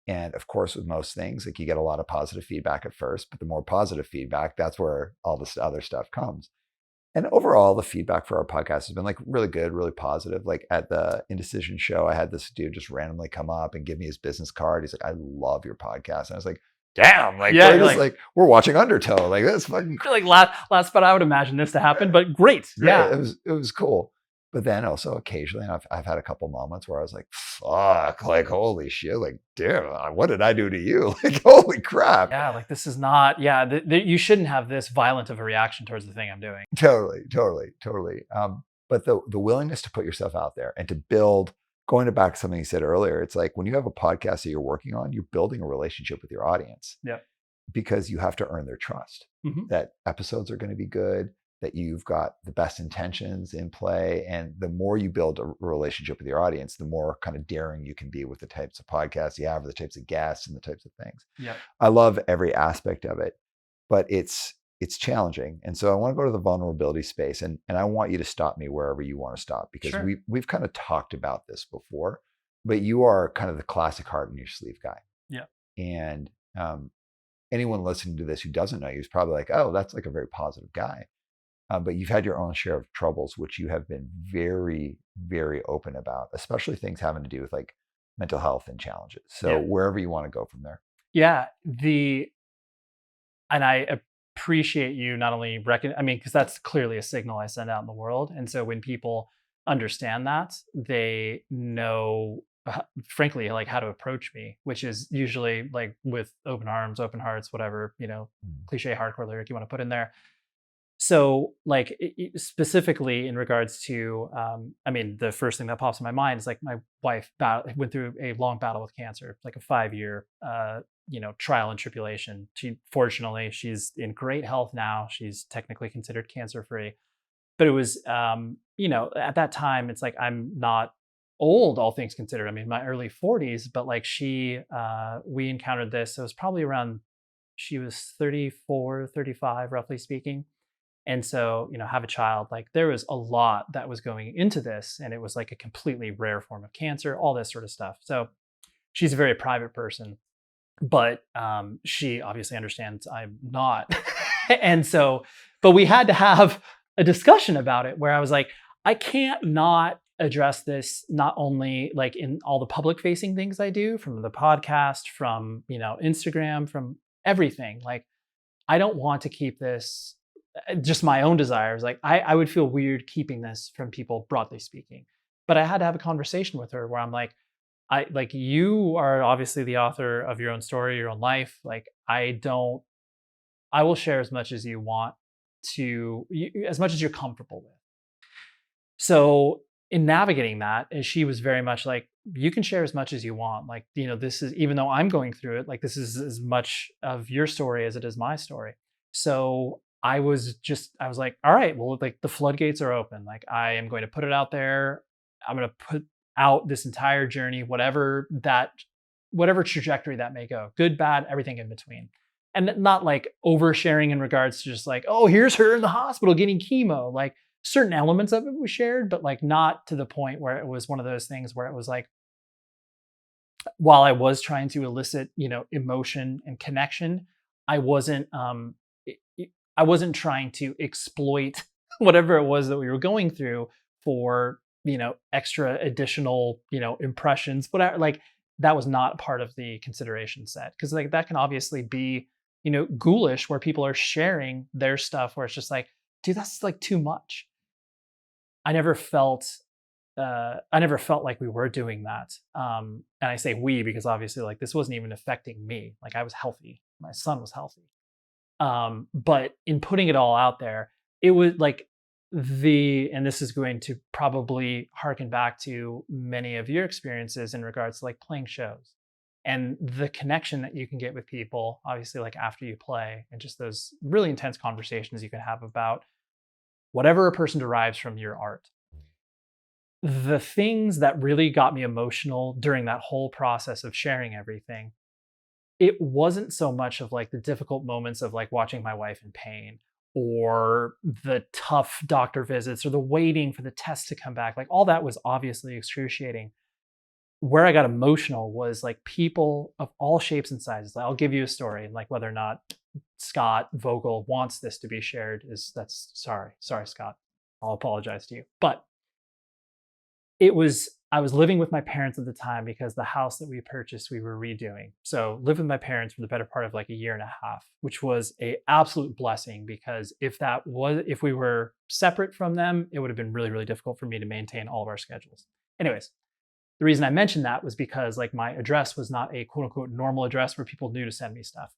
And of course, with most things, like you get a lot of positive feedback at first, but the more positive feedback, that's where all this other stuff comes. And overall, the feedback for our podcast has been like really good, really positive. Like at the Indecision show, I had this dude just randomly come up and give me his business card. He's like, I love your podcast. And I was like, damn, like, Yeah, we're just like, we're watching Undertow. Like, that's fucking like last, but I would imagine this to happen, but great. Yeah. It was cool. But then also occasionally I've had a couple moments where I was like, fuck, like, holy shit, like, damn, what did I do to you? Like, holy crap. Yeah, like this is not, you shouldn't have this violent of a reaction towards the thing I'm doing. Totally. But the willingness to put yourself out there and to build, going back to something you said earlier, it's like when you have a podcast that you're working on, you're building a relationship with your audience. Yeah. Because you have to earn their trust that episodes are going to be good, that you've got the best intentions in play. And the more you build a relationship with your audience, the more kind of daring you can be with the types of podcasts you have, or the types of guests and the types of things. Yeah. I love every aspect of it, but it's challenging. And so I want to go to the vulnerability space, and I want you to stop me wherever you want to stop, because Sure. we've kind of talked about this before, but you are kind of the classic heart in your sleeve guy. Yeah. And anyone listening to this who doesn't know you is probably like, oh, that's like a very positive guy. But you've had your own share of troubles, which you have been very, very open about, especially things having to do with like mental health and challenges. So wherever you want to go from there. Yeah. And I appreciate you not only because that's clearly a signal I send out in the world. And so when people understand that, they know, frankly, like how to approach me, which is usually like with open arms, open hearts, whatever, cliche hardcore lyric you want to put in there. So like specifically in regards to, the first thing that pops in my mind is like my wife went through a long battle with cancer, like a 5-year, trial and tribulation. Fortunately, she's in great health now. She's technically considered cancer-free, but it was, at that time, it's like, I'm not old, all things considered. I mean, my early 40s, but like we encountered this. So it was probably around, she was 34, 35, roughly speaking. And so, have a child, like there was a lot that was going into this, and it was like a completely rare form of cancer, all this sort of stuff. So she's a very private person, but she obviously understands I'm not. And so, but we had to have a discussion about it where I was like, I can't not address this, not only like in all the public facing things I do, from the podcast, from, Instagram, from everything. Like, I don't want to keep this just my own desires. Like I would feel weird keeping this from people, broadly speaking. But I had to have a conversation with her where I'm like, you are obviously the author of your own story, your own life. Like I will share as much as you want to, as much as you're comfortable with. So in navigating that, and she was very much like, you can share as much as you want. Like, this is, even though I'm going through it, like this is as much of your story as it is my story. So I was like, all right, well, like the floodgates are open. Like I am going to put it out there. I'm going to put out this entire journey, whatever trajectory that may go, good, bad, everything in between. And not like oversharing in regards to just like, oh, here's her in the hospital getting chemo. Like certain elements of it was shared, but like not to the point where it was one of those things where it was like, while I was trying to elicit, emotion and connection, I wasn't I wasn't trying to exploit whatever it was that we were going through for, extra additional, impressions, whatever. Like that was not part of the consideration set. Cause like that can obviously be, ghoulish where people are sharing their stuff where it's just like, dude, that's like too much. I never felt like we were doing that. And I say we because obviously like this wasn't even affecting me. Like I was healthy. My son was healthy. But in putting it all out there, it was like and this is going to probably harken back to many of your experiences in regards to like playing shows and the connection that you can get with people, obviously like after you play, and just those really intense conversations you can have about whatever a person derives from your art. The things that really got me emotional during that whole process of sharing everything, it wasn't so much of like the difficult moments of like watching my wife in pain or the tough doctor visits or the waiting for the test to come back. Like all that was obviously excruciating. Where I got emotional was like people of all shapes and sizes. I'll give you a story, and like whether or not Scott Vogel wants this to be shared sorry, Scott. I'll apologize to you. But I was living with my parents at the time because the house that we purchased, we were redoing. So lived with my parents for the better part of like a year and a half, which was a absolute blessing because if we were separate from them, it would have been really, really difficult for me to maintain all of our schedules. Anyways, the reason I mentioned that was because like my address was not a quote unquote normal address where people knew to send me stuff.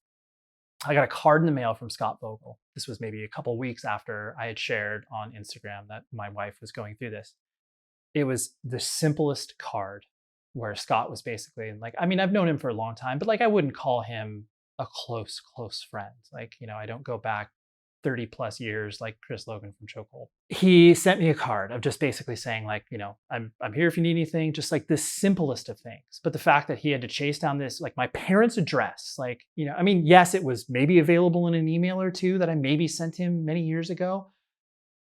I got a card in the mail from Scott Vogel. This was maybe a couple weeks after I had shared on Instagram that my wife was going through this. It was the simplest card where Scott was basically like, I mean, I've known him for a long time, but like, I wouldn't call him a close friend. Like, I don't go back 30 plus years like Chris Logan from Chokehold. He sent me a card of just basically saying like, I'm here if you need anything, just like the simplest of things. But the fact that he had to chase down this, like my parents' address, like, I mean, yes, it was maybe available in an email or two that I maybe sent him many years ago.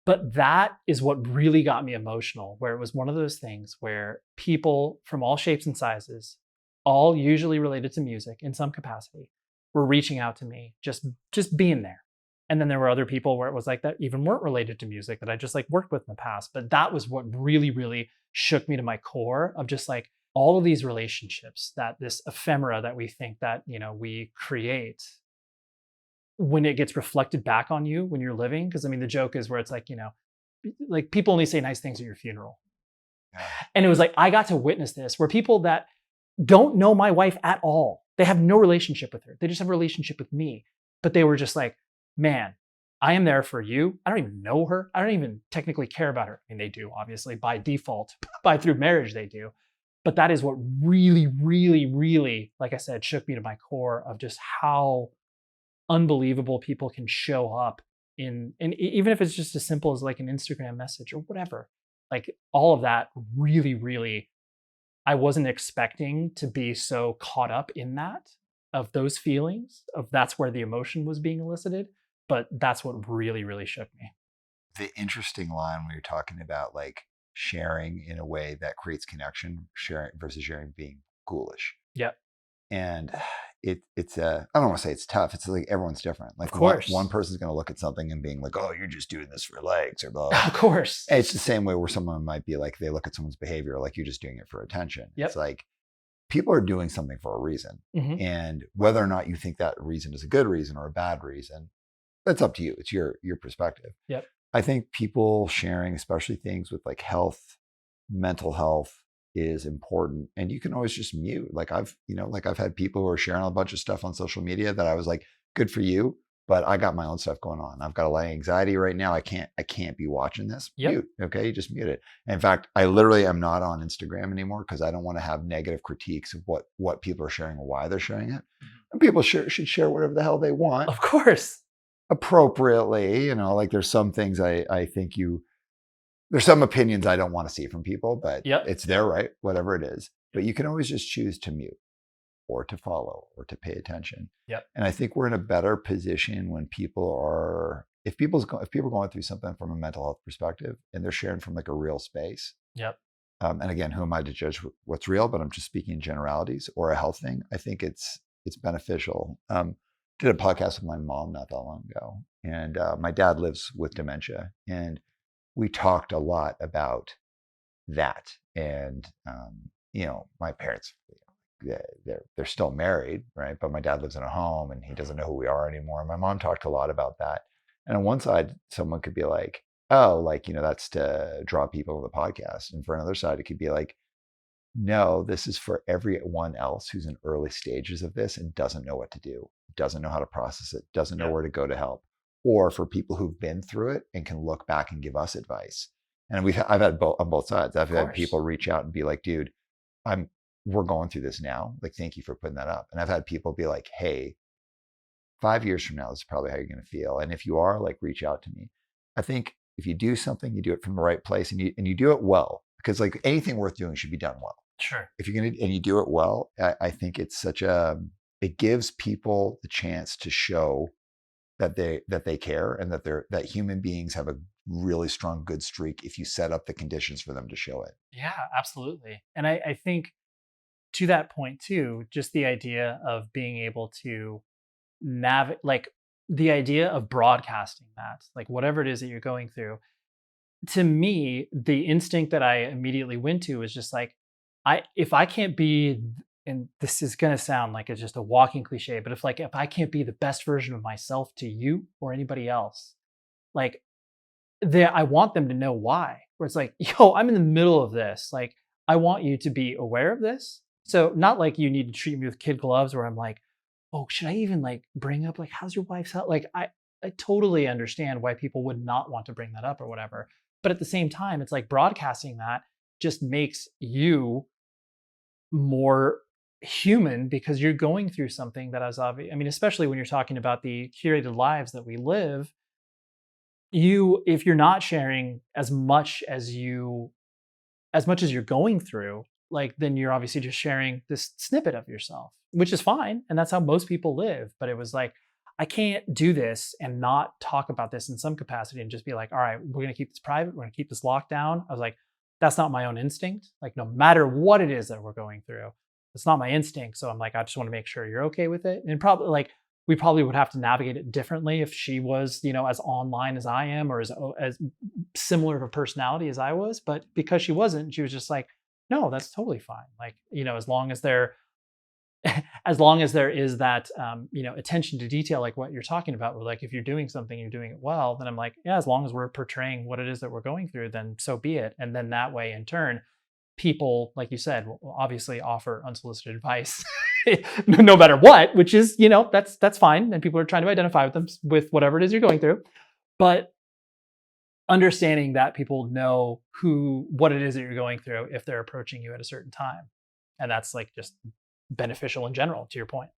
But that is what really got me emotional, where it was one of those things where people from all shapes and sizes, all usually related to music in some capacity, were reaching out to me, just being there. And then there were other people where it was like that even weren't related to music that I just like worked with in the past. But that was what really, really shook me to my core of just like all of these relationships, that this ephemera that we think that, we create, when it gets reflected back on you when you're living. Because I mean, the joke is where it's like, like people only say nice things at your funeral. Yeah. And it was like, I got to witness this where people that don't know my wife at all, they have no relationship with her. They just have a relationship with me. But they were just like, man, I am there for you. I don't even know her. I don't even technically care about her. I mean, they do, obviously, by default, through marriage, they do. But that is what really, really, really, like I said, shook me to my core of just how unbelievable people can show up and even if it's just as simple as like an Instagram message or whatever, like all of that really, really, I wasn't expecting to be so caught up in that, of those feelings, of that's where the emotion was being elicited. But that's what really, really shook me. The interesting line when you're talking about like sharing in a way that creates connection, sharing versus sharing being ghoulish. Yep. And it's I don't want to say it's tough. It's like everyone's different. Like of course, one person's going to look at something and being like, "Oh, you're just doing this for likes," or blah, blah, blah. Of course, and it's the same way where someone might be like, they look at someone's behavior like you're just doing it for attention. Yep. It's like people are doing something for a reason, and whether or not you think that reason is a good reason or a bad reason, that's up to you. It's your perspective. Yep. I think people sharing, especially things with like health, mental health, is important, and you can always just mute. Like I've had people who are sharing a bunch of stuff on social media that I was like, good for you, but I got my own stuff going on. I've got a lot of anxiety right now. I can't be watching this. Yep. Mute. Okay. You just mute it. In fact, I literally am not on Instagram anymore because I don't want to have negative critiques of what people are sharing or why they're sharing it. And people should share whatever the hell they want. Of course. Appropriately, like there's some things I think there's some opinions I don't want to see from people, but it's their right, whatever it is. But you can always just choose to mute or to follow or to pay attention. Yep. And I think we're in a better position when if people are going through something from a mental health perspective and they're sharing from like a real space. Yep. And again, who am I to judge what's real? But I'm just speaking in generalities or a health thing. I think it's beneficial. Did a podcast with my mom not that long ago, and my dad lives with dementia, and we talked a lot about that. And my parents, they're still married, right? But my dad lives in a home, and he doesn't know who we are anymore. And my mom talked a lot about that. And on one side, someone could be like, "Oh, that's to draw people to the podcast," and for another side, it could be like, "No, this is for everyone else who's in early stages of this and doesn't know what to do, doesn't know how to process it, doesn't know where to go to help, or for people who've been through it and can look back and give us advice." And I've had on both sides. I've had people reach out and be like, "Dude, we're going through this now. Like, thank you for putting that up." And I've had people be like, "Hey, 5 years from now, this is probably how you're going to feel. And if you are, like, reach out to me." I think if you do something, you do it from the right place, and you do it well, because like anything worth doing should be done well. Sure. If you're and you do it well, I think it's it gives people the chance to show that they care and that human beings have a really strong good streak if you set up the conditions for them to show it. Yeah, absolutely. And I think to that point too, just the idea of being able to navigate, like the idea of broadcasting that, like whatever it is that you're going through, to me, the instinct that I immediately went to was just like, if I can't be, and this is going to sound like it's just a walking cliche, but if I can't be the best version of myself to you or anybody else, like I want them to know why. Where it's like, yo, I'm in the middle of this. Like, I want you to be aware of this. So not like you need to treat me with kid gloves where I'm like, oh, should I even like bring up like, how's your wife's health? Like, I totally understand why people would not want to bring that up or whatever. But at the same time, it's like broadcasting that just makes you more human because you're going through something that is obvious. I mean, especially when you're talking about the curated lives that we live, if you're not sharing as much as you're going through, like, then you're obviously just sharing this snippet of yourself, which is fine. And that's how most people live. But it was like, I can't do this and not talk about this in some capacity and just be like, all right, we're going to keep this private. We're going to keep this locked down. I was like, that's not my own instinct. Like, no matter what it is that we're going through, it's not my instinct. So I'm like, I just want to make sure you're okay with it. And probably like, we probably would have to navigate it differently if she was, as online as I am or as similar of a personality as I was. But because she wasn't, she was just like, no, that's totally fine. Like, as long as there is that, attention to detail, like what you're talking about, where like, if you're doing something, you're doing it well, then I'm like, yeah, as long as we're portraying what it is that we're going through, then so be it. And then that way, in turn, people, like you said, will obviously offer unsolicited advice no matter what, which is, that's fine. And people are trying to identify with whatever it is you're going through. But understanding that people know what it is that you're going through if they're approaching you at a certain time. And that's like just beneficial in general, to your point.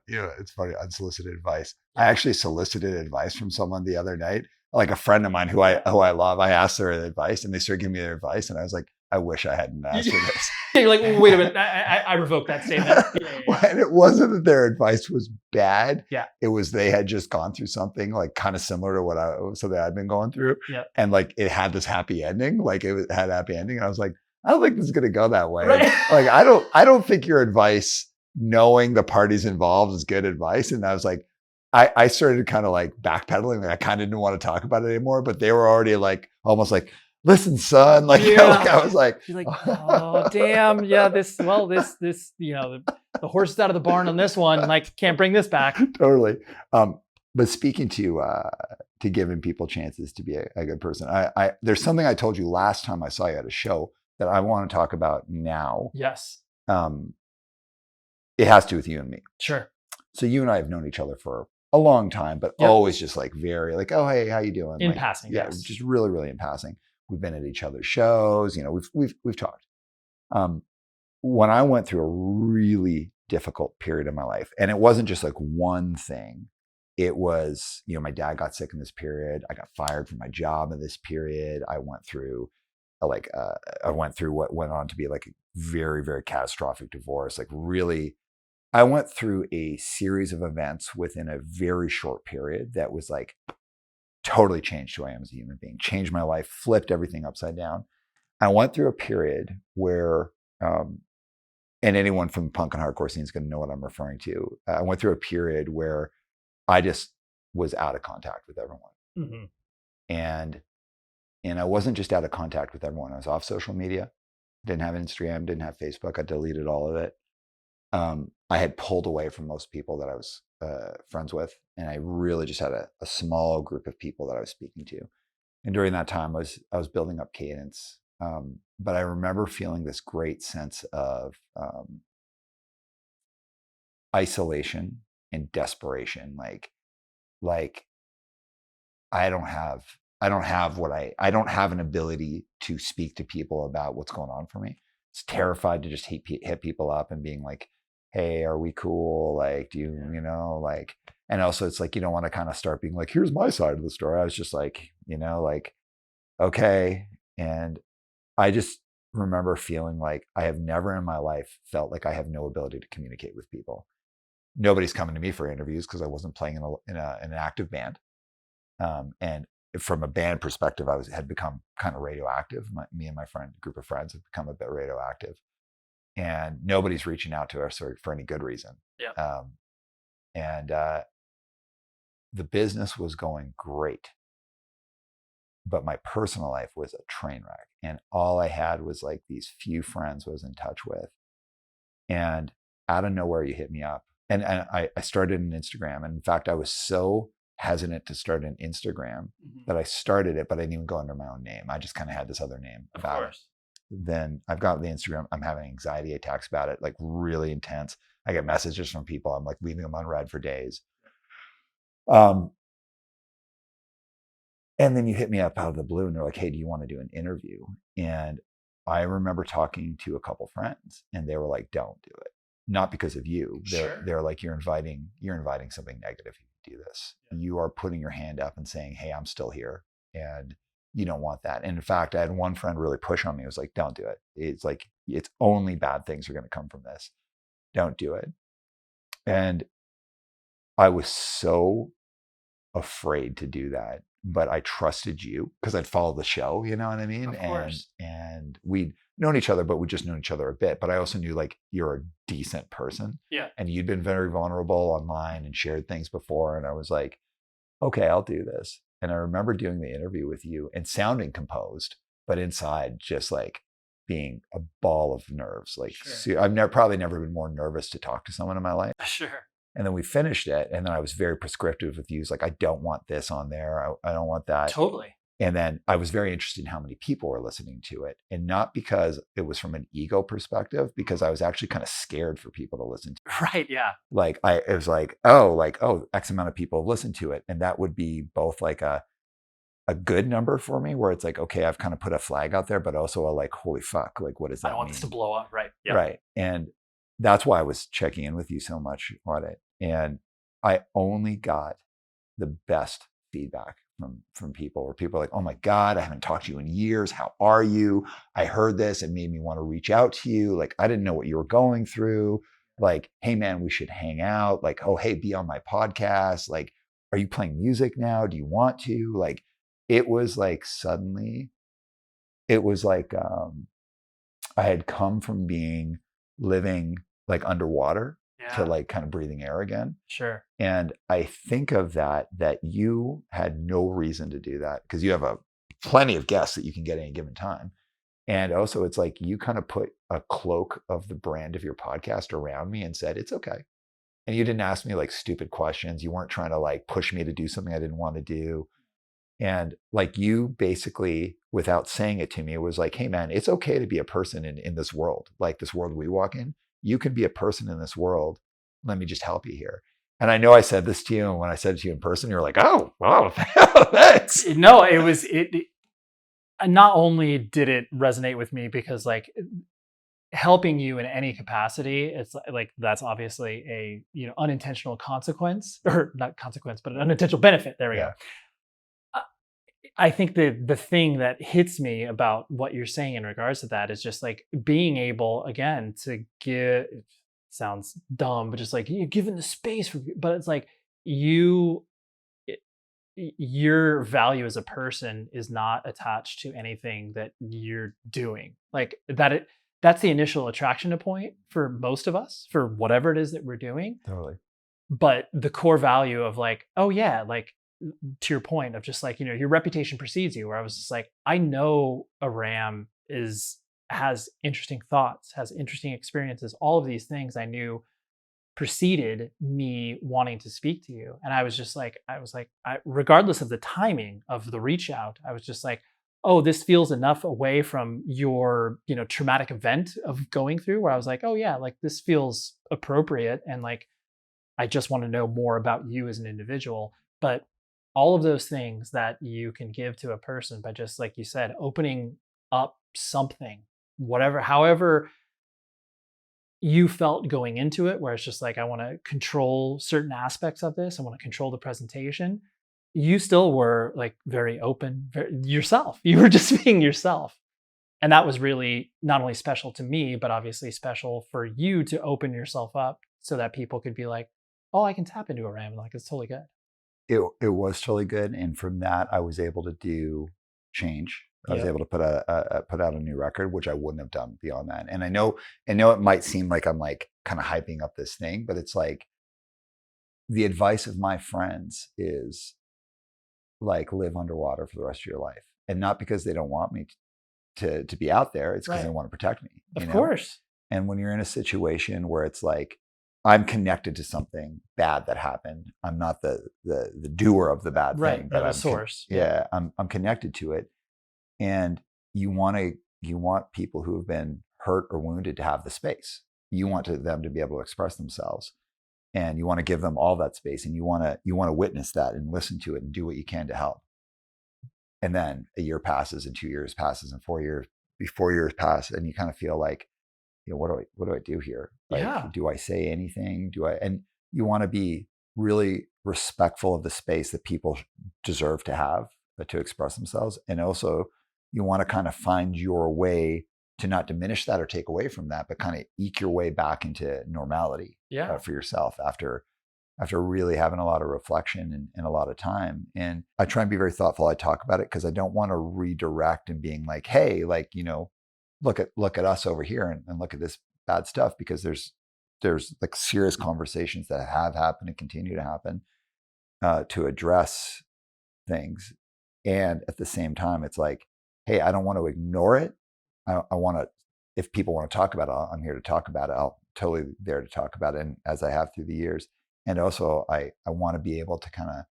Yeah, it's funny, unsolicited advice. I actually solicited advice from someone the other night, like a friend of mine who I love. I asked their advice and they started giving me their advice. And I was like, I wish I hadn't asked for this. You're like, wait a minute, I revoke that statement. Yeah. And it wasn't that their advice was bad. Yeah. It was they had just gone through something like kind of similar to something I'd been going through. Yeah. And like it had this happy ending. Like it had a happy ending. And I was like, I don't think this is going to go that way. Right. Like, I don't think your advice, knowing the parties involved, is good advice. And I was like, I started kind of like backpedaling. Like I kind of didn't want to talk about it anymore, but they were already like, almost like, listen, son, like, I was like, she's like, oh, damn. Yeah. The horse is out of the barn on this one. Like, can't bring this back. Totally. But speaking to giving people chances to be a good person, there's something I told you last time I saw you at a show that I want to talk about now. Yes. It has to do with you and me. Sure. So you and I have known each other for a long time, but Yep. always just like very like, oh, hey, how you doing? In Like, passing, yeah, yes. just really, really in passing. We've been at each other's shows, we've talked. When I went through a really difficult period of my life, and it wasn't just like one thing, it was, my dad got sick in this period. I got fired from my job in this period. I went through what went on to be like a very, very catastrophic divorce. Like really, I went through a series of events within a very short period that was like totally changed who I am as a human being, changed my life, flipped everything upside down. I went through a period where, and anyone from the punk and hardcore scene is going to know what I'm referring to. I went through a period where I just was out of contact with everyone. Mm-hmm. And I wasn't just out of contact with everyone. I was off social media, didn't have Instagram, didn't have Facebook. I deleted all of it. I had pulled away from most people that I was friends with. And I really just had a small group of people that I was speaking to. And during that time, I was building up cadence. But I remember feeling this great sense of isolation and desperation. Like I don't have an ability to speak to people about what's going on for me. It's terrified to just hit people up and being like, hey, are we cool? Like, do you, like, and also it's like, you don't want to kind of start being like, here's my side of the story. I was just like, like, okay. And I just remember feeling like I have never in my life felt like I have no ability to communicate with people. Nobody's coming to me for interviews because I wasn't playing in an active band. And from a band perspective, had become kind of radioactive. Me and my group of friends had become a bit radioactive, and nobody's reaching out to us for any good reason. Yeah. And the business was going great, but my personal life was a train wreck. And all I had was like these few friends I was in touch with. And out of nowhere, you hit me up. And I started an Instagram. And in fact, I was so hesitant to start an Instagram that I started it, but I didn't even go under my own name. I just kind of had this other name about it. Then I've got the Instagram. I'm having anxiety attacks about it, like really intense. I get messages from people. I'm like leaving them unread for days. And then you hit me up out of the blue and they're like, hey, do you want to do an interview? And I remember talking to a couple friends and they were like, don't do it. Not because of you. They're like, you're inviting something negative if you do this. Yeah. You are putting your hand up and saying, hey, I'm still here. And you don't want that. And in fact, I had one friend really push on me. It was like, don't do it. It's like, it's only bad things are going to come from this. Don't do it. And I was so afraid to do that, but I trusted you because I'd followed the show, you know what I mean? Of course. And we'd known each other, but we just known each other a bit. But I also knew like you're a decent person. Yeah. And you'd been very vulnerable online and shared things before. And I was like, okay, I'll do this. And I remember doing the interview with you and sounding composed, but inside just like being a ball of nerves. Like I've probably never been more nervous to talk to someone in my life. Sure. And then we finished it. And then I was very prescriptive with you. It's like, I don't want this on there. I don't want that. Totally. And then I was very interested in how many people were listening to it. And not because it was from an ego perspective, because I was actually kind of scared for people to listen to it. Right. Yeah. Like it was like, oh, X amount of people have listened to it. And that would be both like a good number for me where it's like, okay, I've kind of put a flag out there, but also a like, holy fuck, like, what does that mean? I want this to blow up. Right. Yeah. Right. And that's why I was checking in with you so much on it. And I only got the best feedback from people where people are like, oh my God, I haven't talked to you in years. How are you? I heard this. It made me want to reach out to you. Like, I didn't know what you were going through. Like, hey man, we should hang out. Like, oh, hey, be on my podcast. Like, are you playing music now? Do you want to? Like, it was like suddenly, it was like I had come from living like underwater to like kind of breathing air again. Sure. And I think of that you had no reason to do that because you have plenty of guests that you can get at any given time. And also it's like you kind of put a cloak of the brand of your podcast around me and said, it's okay. And you didn't ask me like stupid questions. You weren't trying to like push me to do something I didn't want to do. And like you basically, without saying it to me, was like, hey man, it's okay to be a person in this world, like this world we walk in. You can be a person in this world. Let me just help you here. And I know I said this to you, and when I said it to you in person, you were like, "Oh, wow, thanks." No, not only did it resonate with me because like helping you in any capacity, it's like that's obviously a unintentional consequence, or not consequence, but an unintentional benefit. There we go. I think the thing that hits me about what you're saying in regards to that is just like being able again to give. It sounds dumb, but just like you're given the space for, but it's like your value as a person is not attached to anything that you're doing. Like that's the initial attraction to point for most of us for whatever it is that we're doing. Totally. But the core value of like, oh yeah, like to your point of just like, your reputation precedes you, where I was just like, I know Aram has interesting thoughts, has interesting experiences, all of these things I knew preceded me wanting to speak to you. And I was like, regardless of the timing of the reach out, I was just like, oh, this feels enough away from your, traumatic event of going through, where I was like, oh yeah, like this feels appropriate. And like, I just want to know more about you as an individual. But all of those things that you can give to a person by just, like you said, opening up something, whatever, however you felt going into it, where it's just like, I want to control certain aspects of this. I want to control the presentation. You still were like very open, yourself. You were just being yourself. And that was really not only special to me, but obviously special for you to open yourself up so that people could be like, oh, I can tap into Aram. Like, it's totally good. It was totally good. And from that, I was able to do change. I was able to put out a new record, which I wouldn't have done beyond that. And I know it might seem like I'm like kind of hyping up this thing, but it's like the advice of my friends is like live underwater for the rest of your life. And not because they don't want me to be out there. It's because they want to protect me. Of course. And when you're in a situation where it's like, I'm connected to something bad that happened. I'm not the doer of the bad thing, but I'm source. I'm connected to it. And you want people who have been hurt or wounded to have the space. You want them to be able to express themselves, and you want to give them all that space, and you want to witness that and listen to it and do what you can to help. And then a year passes, and 2 years passes, and 4 years pass, and you kind of feel like, what do I do here? Like, do I say anything? And you want to be really respectful of the space that people deserve to have to express themselves. And also you want to kind of find your way to not diminish that or take away from that, but kind of eke your way back into normality for yourself after really having a lot of reflection and a lot of time. And I try and be very thoughtful. I talk about it because I don't want to redirect and being like, hey, like, look at us over here and look at this bad stuff, because there's like serious conversations that have happened and continue to happen to address things. And at the same time, it's like, hey, I don't want to ignore it. I want to, if people want to talk about it, I'm here to talk about it. I'll totally there to talk about it. And as I have through the years. And also I want to be able to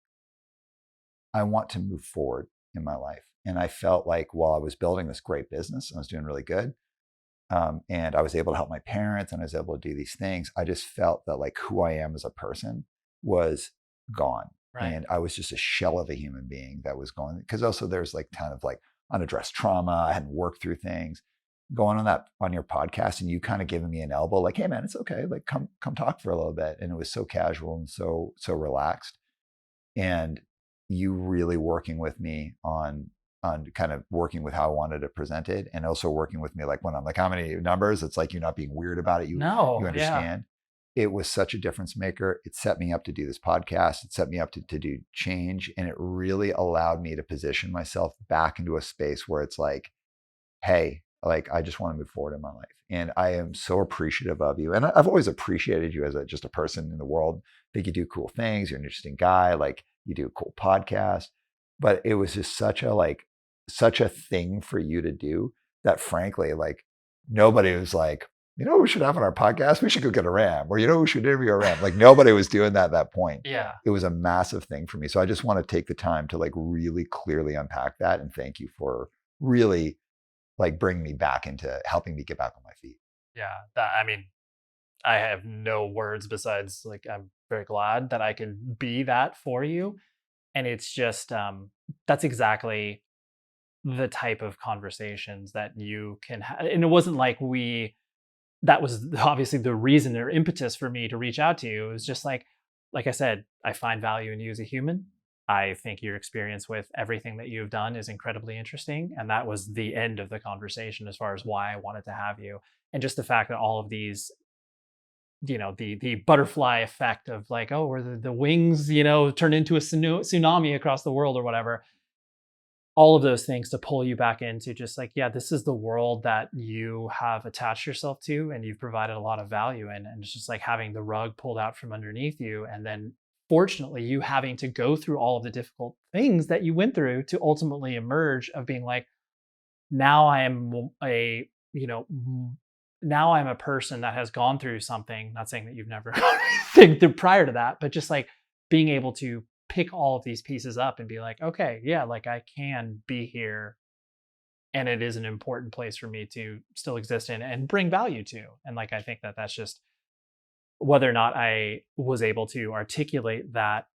I want to move forward in my life. And I felt like while I was building this great business and I was doing really good, and I was able to help my parents and I was able to do these things, I just felt that like who I am as a person was gone. Right. And I was just a shell of a human being that was going, because also there's like kind of like unaddressed trauma. I hadn't worked through things. Going on your podcast and you kind of giving me an elbow, like, hey man, it's okay. Like come talk for a little bit. And it was so casual and so relaxed. And you really working with me on kind of working with how I wanted to present it, and also working with me like when I'm like, how many numbers? It's like you're not being weird about it. You understand. It was such a difference maker. It set me up to do this podcast. It set me up to do change. And it really allowed me to position myself back into a space where it's like, hey, like I just want to move forward in my life. And I am so appreciative of you. And I've always appreciated you as just a person in the world. I think you do cool things. You're an interesting guy. Like you do a cool podcast. But it was just such a thing for you to do that frankly, like nobody was like, we should have on our podcast, we should go get Aram, or we should interview Aram. Like nobody was doing that at that point. Yeah. It was a massive thing for me. So I just want to take the time to like really clearly unpack that. And thank you for really like bringing me back into helping me get back on my feet. Yeah. I have no words besides like, I'm very glad that I could be that for you. And it's just, that's exactly the type of conversations that you can have. And it wasn't like that was obviously the reason or impetus for me to reach out to you. It was just like I said, I find value in you as a human. I think your experience with everything that you've done is incredibly interesting. And that was the end of the conversation as far as why I wanted to have you. And just the fact that all of these, the butterfly effect of like, oh, where the wings, turn into a tsunami across the world or whatever. All of those things to pull you back into just like, yeah, this is the world that you have attached yourself to and you've provided a lot of value in. And it's just like having the rug pulled out from underneath you. And then fortunately, you having to go through all of the difficult things that you went through to ultimately emerge of being like, now I am now I'm a person that has gone through something, not saying that you've never think through prior to that, but just like being able to pick all of these pieces up and be like, okay, yeah, like I can be here and it is an important place for me to still exist in and bring value to. And like, I think that that's just whether or not I was able to articulate that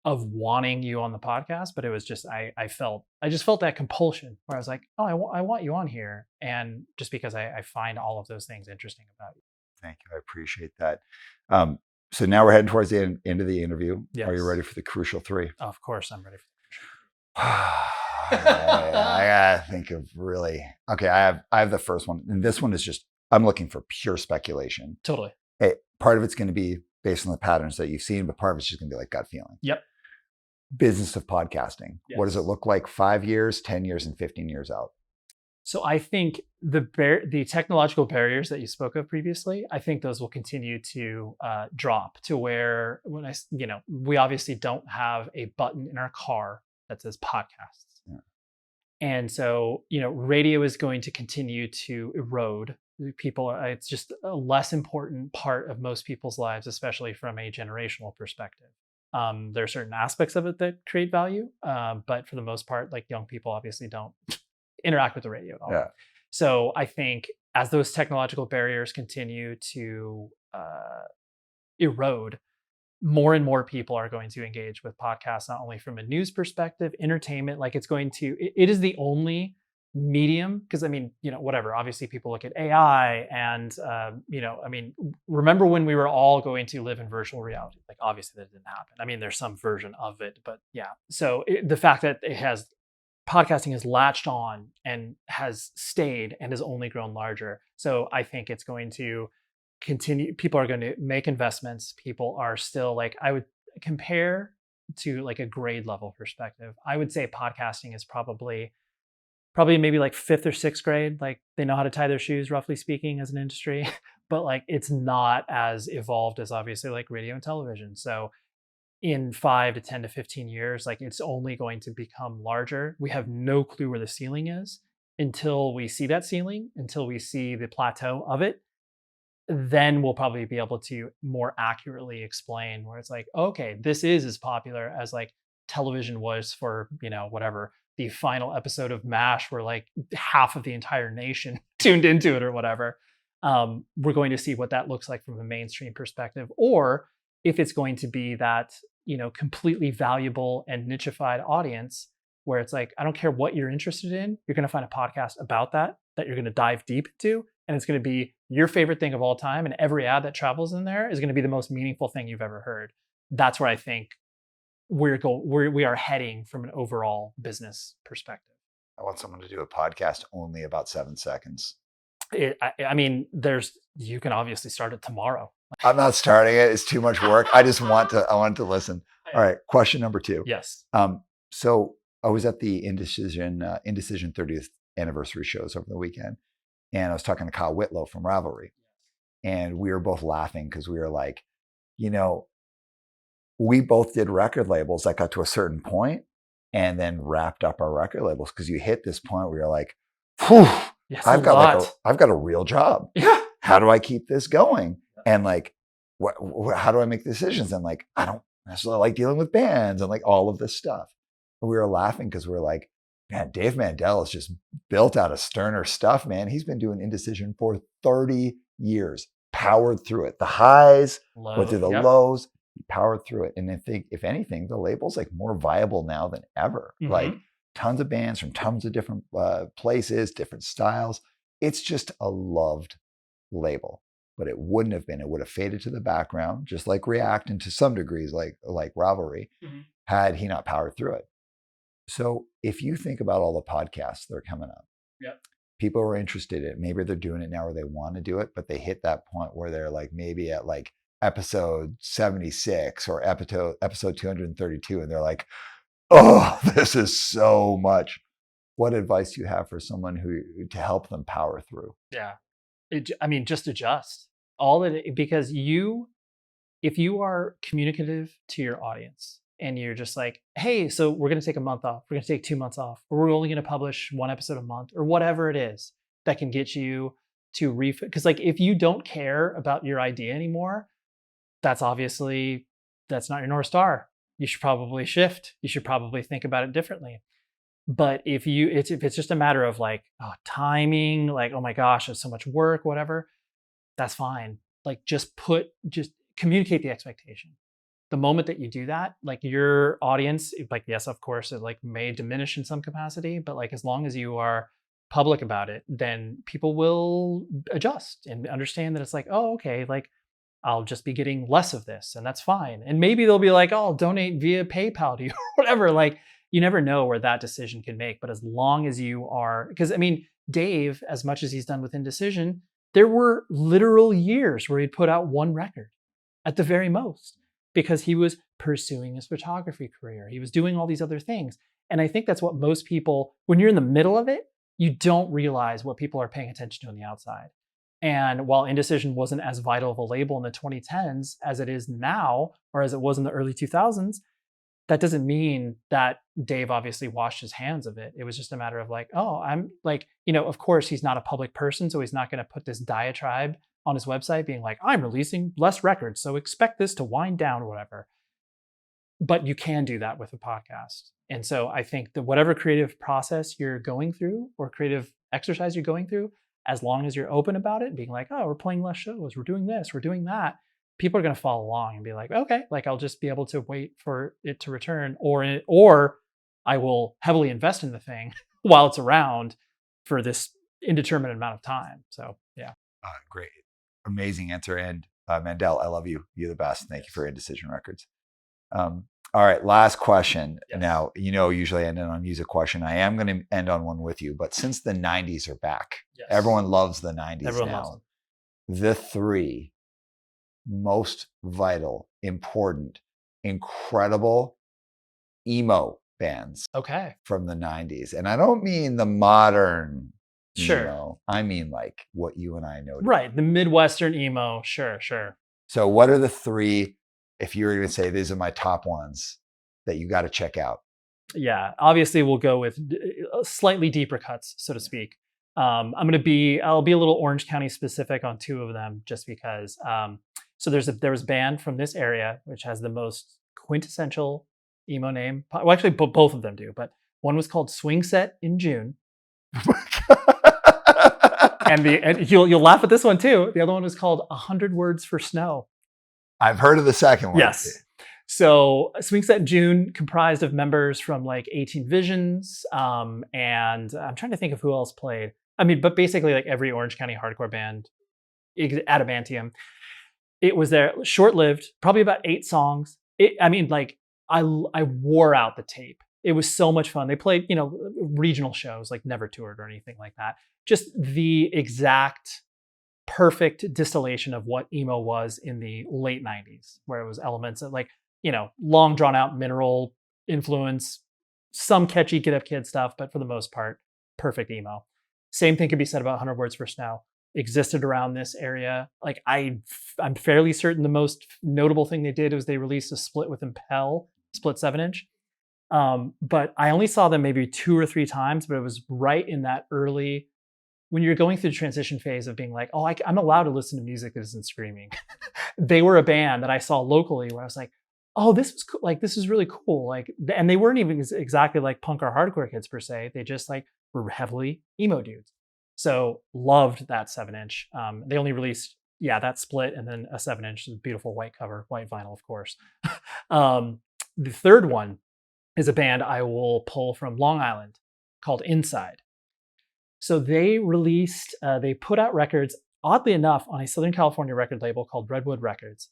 of wanting you on the podcast, but it was just, I just felt that compulsion where I was like, oh, I want you on here. And just because I find all of those things interesting about you. Thank you. I appreciate that. So now we're heading towards the end of the interview. Yes. Are you ready for the crucial three? Of course I'm ready for I gotta think of really. Okay, I have the first one, and this one is just I'm looking for pure speculation. Totally. Part of it's going to be based on the patterns that you've seen, but part of it's just going to be like gut feeling. Yep. Business of podcasting. Yes. What does it look like 5 years, 10 years, and 15 years out? So I think the technological barriers that you spoke of previously, I think those will continue to drop to where we obviously don't have a button in our car that says podcasts. Yeah. And so, radio is going to continue to erode people. It's just a less important part of most people's lives, especially from a generational perspective. There are certain aspects of it that create value, but for the most part, like young people obviously don't interact with the radio at all. Yeah. So I think as those technological barriers continue to erode, more and more people are going to engage with podcasts, not only from a news perspective, entertainment, like it is the only medium, because whatever, obviously people look at AI and, remember when we were all going to live in virtual reality? Like obviously that didn't happen. There's some version of it, but yeah. So the fact that podcasting has latched on and has stayed and has only grown larger. So I think it's going to continue. People are going to make investments. People are still like, I would compare to like a grade level perspective. I would say podcasting is probably maybe like 5th or 6th grade. Like they know how to tie their shoes, roughly speaking, as an industry, but like it's not as evolved as obviously like radio and television. So in 5 to 10 to 15 years, like it's only going to become larger. We have no clue where the ceiling is until we see that ceiling, until we see the plateau of it. Then we'll probably be able to more accurately explain where it's like, okay, this is as popular as like television was for, whatever, the final episode of MASH where like half of the entire nation tuned into it or whatever. We're going to see what that looks like from a mainstream perspective, or if it's going to be that, completely valuable and nichified audience where it's like, I don't care what you're interested in, you're going to find a podcast about that you're going to dive deep into, and it's going to be your favorite thing of all time. And every ad that travels in there is going to be the most meaningful thing you've ever heard. That's where I think we are heading from an overall business perspective. I want someone to do a podcast only about 7 seconds. You can obviously start it tomorrow. I'm not starting it. It's too much work. I want to listen. All right. Question number 2. Yes. So I was at the Indecision 30th anniversary shows over the weekend, and I was talking to Kyle Whitlow from Ravelry, and we were both laughing because we were like, we both did record labels that got to a certain point and then wrapped up our record labels, because you hit this point where you're like, whew, yes, I've got a real job. Yeah. How do I keep this going? And like, how do I make decisions? And like, I don't necessarily like dealing with bands and like all of this stuff. And we were laughing because we were like, man, Dave Mandel is just built out of sterner stuff, man. He's been doing Indecision for 30 years. powered through it. The highs, went through the Yep. lows, he powered through it. And I think, if anything, the label's like more viable now than ever. Mhm. Like tons of bands from tons of different places, different styles. It's just a loved label. But it wouldn't have been. It would have faded to the background, just like React, and to some degrees like Ravelry, had he not powered through it. So if you think about all the podcasts that are coming up, Yep. people are interested in it. Maybe they're doing it now or they want to do it, but they hit that point where they're like maybe at like episode 76 or episode 232, and they're like, oh, this is so much. What advice do you have for someone to help them power through? Yeah. Just adjust because if you are communicative to your audience and you're just like, hey, so we're going to take a month off, we're going to take 2 months off, or we're only going to publish 1 episode a month, or whatever it is that can get you to because like if you don't care about your idea anymore, that's not your North Star. You should probably shift. You should probably think about it differently. But if it's just a matter of like, timing, like, oh my gosh, there's so much work, whatever, that's fine. Like just communicate the expectation. The moment that you do that, like your audience, like, yes, of course, it like may diminish in some capacity, but like as long as you are public about it, then people will adjust and understand that it's like, oh, okay, like I'll just be getting less of this, and that's fine. And maybe they'll be like, oh, I'll donate via PayPal to you or whatever. Like you never know where that decision can make. But as long as you are, because I mean, Dave, as much as he's done with Indecision, there were literal years where he'd put out 1 record at the very most, because he was pursuing his photography career. He was doing all these other things. And I think that's what most people, when you're in the middle of it, you don't realize what people are paying attention to on the outside. And while Indecision wasn't as vital of a label in the 2010s as it is now, or as it was in the early 2000s, that doesn't mean that Dave obviously washed his hands of it. It was just a matter of like, oh, I'm like, of course he's not a public person, so he's not going to put this diatribe on his website being like, I'm releasing less records, so expect this to wind down or whatever. But you can do that with a podcast. And so I think that whatever creative process you're going through or creative exercise you're going through, as long as you're open about it, being like, oh, we're playing less shows, we're doing this, we're doing that, people are going to follow along and be like, okay, like I'll just be able to wait for it to return, or I will heavily invest in the thing while it's around for this indeterminate amount of time. So yeah. Great. Amazing answer. And Mandel, I love you. You're the best. Thank you for Indecision Records. All right, last question. Yes. Now, usually I end on a music question. I am going to end on one with you, but since the 90s are back, Yes. everyone loves the 90s Everyone now. loves them. The 3 most vital, important, incredible emo bands from the 90s. And I don't mean the modern emo. I mean like what you and I know. Right, the Midwestern emo. Sure. So what are the 3, if you were going to say these are my top ones that you got to check out? Yeah, obviously we'll go with slightly deeper cuts, so to speak. I'll be a little Orange County specific on 2 of them, just because. So there was a band from this area which has the most quintessential emo name. Well, actually, both of them do, but one was called Swing Set in June. and you'll laugh at this one too. The other one was called 100 Words for Snow. I've heard of the second one. Yes. So Swing Set in June comprised of members from like 18 Visions, and I'm trying to think of who else played. But basically like every Orange County hardcore band, Adamantium. It was there, short-lived, probably about 8 songs. I wore out the tape. It was so much fun. They played, regional shows, like never toured or anything like that. Just the exact perfect distillation of what emo was in the late 90s, where it was elements of like, long drawn out mineral influence, some catchy Get Up Kid stuff, but for the most part, perfect emo. Same thing could be said about 100 Words for Snow. Existed around this area. Like I'm fairly certain the most notable thing they did was they released a split with Impel, split 7-inch. But I only saw them maybe 2 or 3 times, but it was right in that early, when you're going through the transition phase of being like, oh, I'm allowed to listen to music that isn't screaming. They were a band that I saw locally where I was like, oh, this was cool. Like, this is really cool. Like, and they weren't even exactly like punk or hardcore kids per se. They just like were heavily emo dudes. So loved that 7-inch. They only released, yeah, that split, and then a 7-inch, beautiful white cover, white vinyl, of course. The third one is a band I will pull from Long Island called Inside. So they put out records, oddly enough, on a Southern California record label called Redwood Records.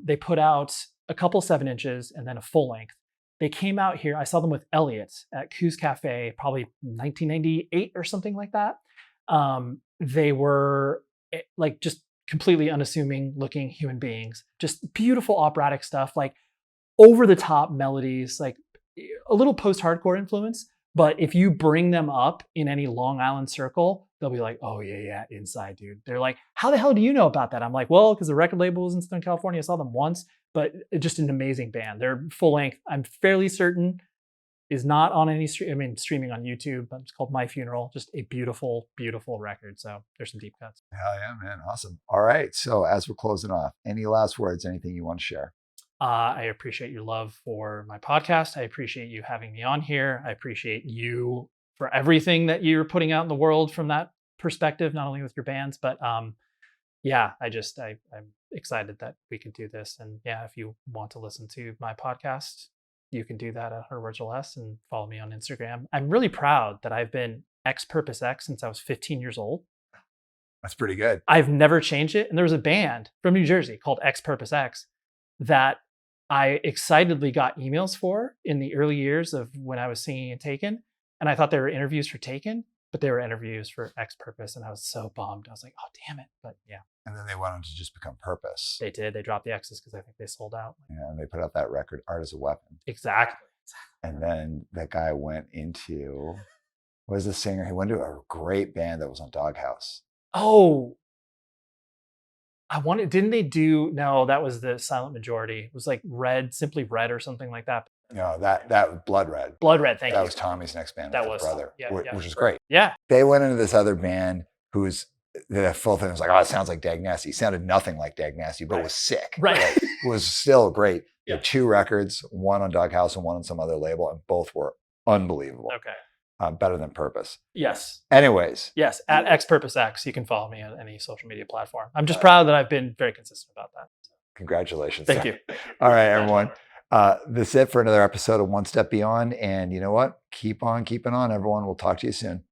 They put out a couple 7-inches and then a full length. They came out here. I saw them with Elliot at Coos Cafe, probably 1998 or something like that. They were like just completely unassuming looking human beings, just beautiful operatic stuff, like over the top melodies, like a little post-hardcore influence. But if you bring them up in any Long Island circle, they'll be like, oh yeah, Inside, dude. They're like, how the hell do you know about that? I'm like, well, because the record label was in Southern California. I saw them once, but just an amazing band. They're full length. I'm fairly certain is not on any streaming on YouTube. But it's called My Funeral. Just a beautiful, beautiful record. So there's some deep cuts. Hell yeah, man. Awesome. All right. So as we're closing off, any last words, anything you want to share? I appreciate your love for my podcast. I appreciate you having me on here. I appreciate you for everything that you're putting out in the world from that perspective, not only with your bands, but yeah, I'm excited that we could do this. And yeah, if you want to listen to my podcast, you can do that at Her Words or Less and follow me on Instagram. I'm really proud that I've been X Purpose X since I was 15 years old. That's pretty good. I've never changed it. And there was a band from New Jersey called X Purpose X that I excitedly got emails for in the early years of when I was singing in Taken. And I thought they were interviews for Taken, but they were interviews for X Purpose. And I was so bummed. I was like, oh, damn it. But yeah. And then they went on to just become Purpose. They did. They dropped the X's because I think they sold out. Yeah, and they put out that record, Art as a Weapon. Exactly. And then that guy went into, what was the singer? He went to a great band that was on Doghouse. Oh, didn't they do, no, that was the Silent Majority. It was like Red, Simply Red or something like that. No, that was Blood Red. Blood Red, thank you. That was Tommy's next band. That with was his brother, yeah, which is great. Yeah. They went into this other band the full thing was like, oh, it sounds like Dag Nasty. It sounded nothing like Dag Nasty, but it was sick. Right. Like, it was still great. Yeah. There were 2 records, one on Doghouse and one on some other label, and both were unbelievable. Okay. Better than Purpose. Yes. Anyways. Yes. At X Purpose X, you can follow me on any social media platform. I'm just proud that I've been very consistent about that. Congratulations. Thank you. All right, everyone. This is it for another episode of One Step Beyond. And you know what? Keep on keeping on, everyone. We'll talk to you soon.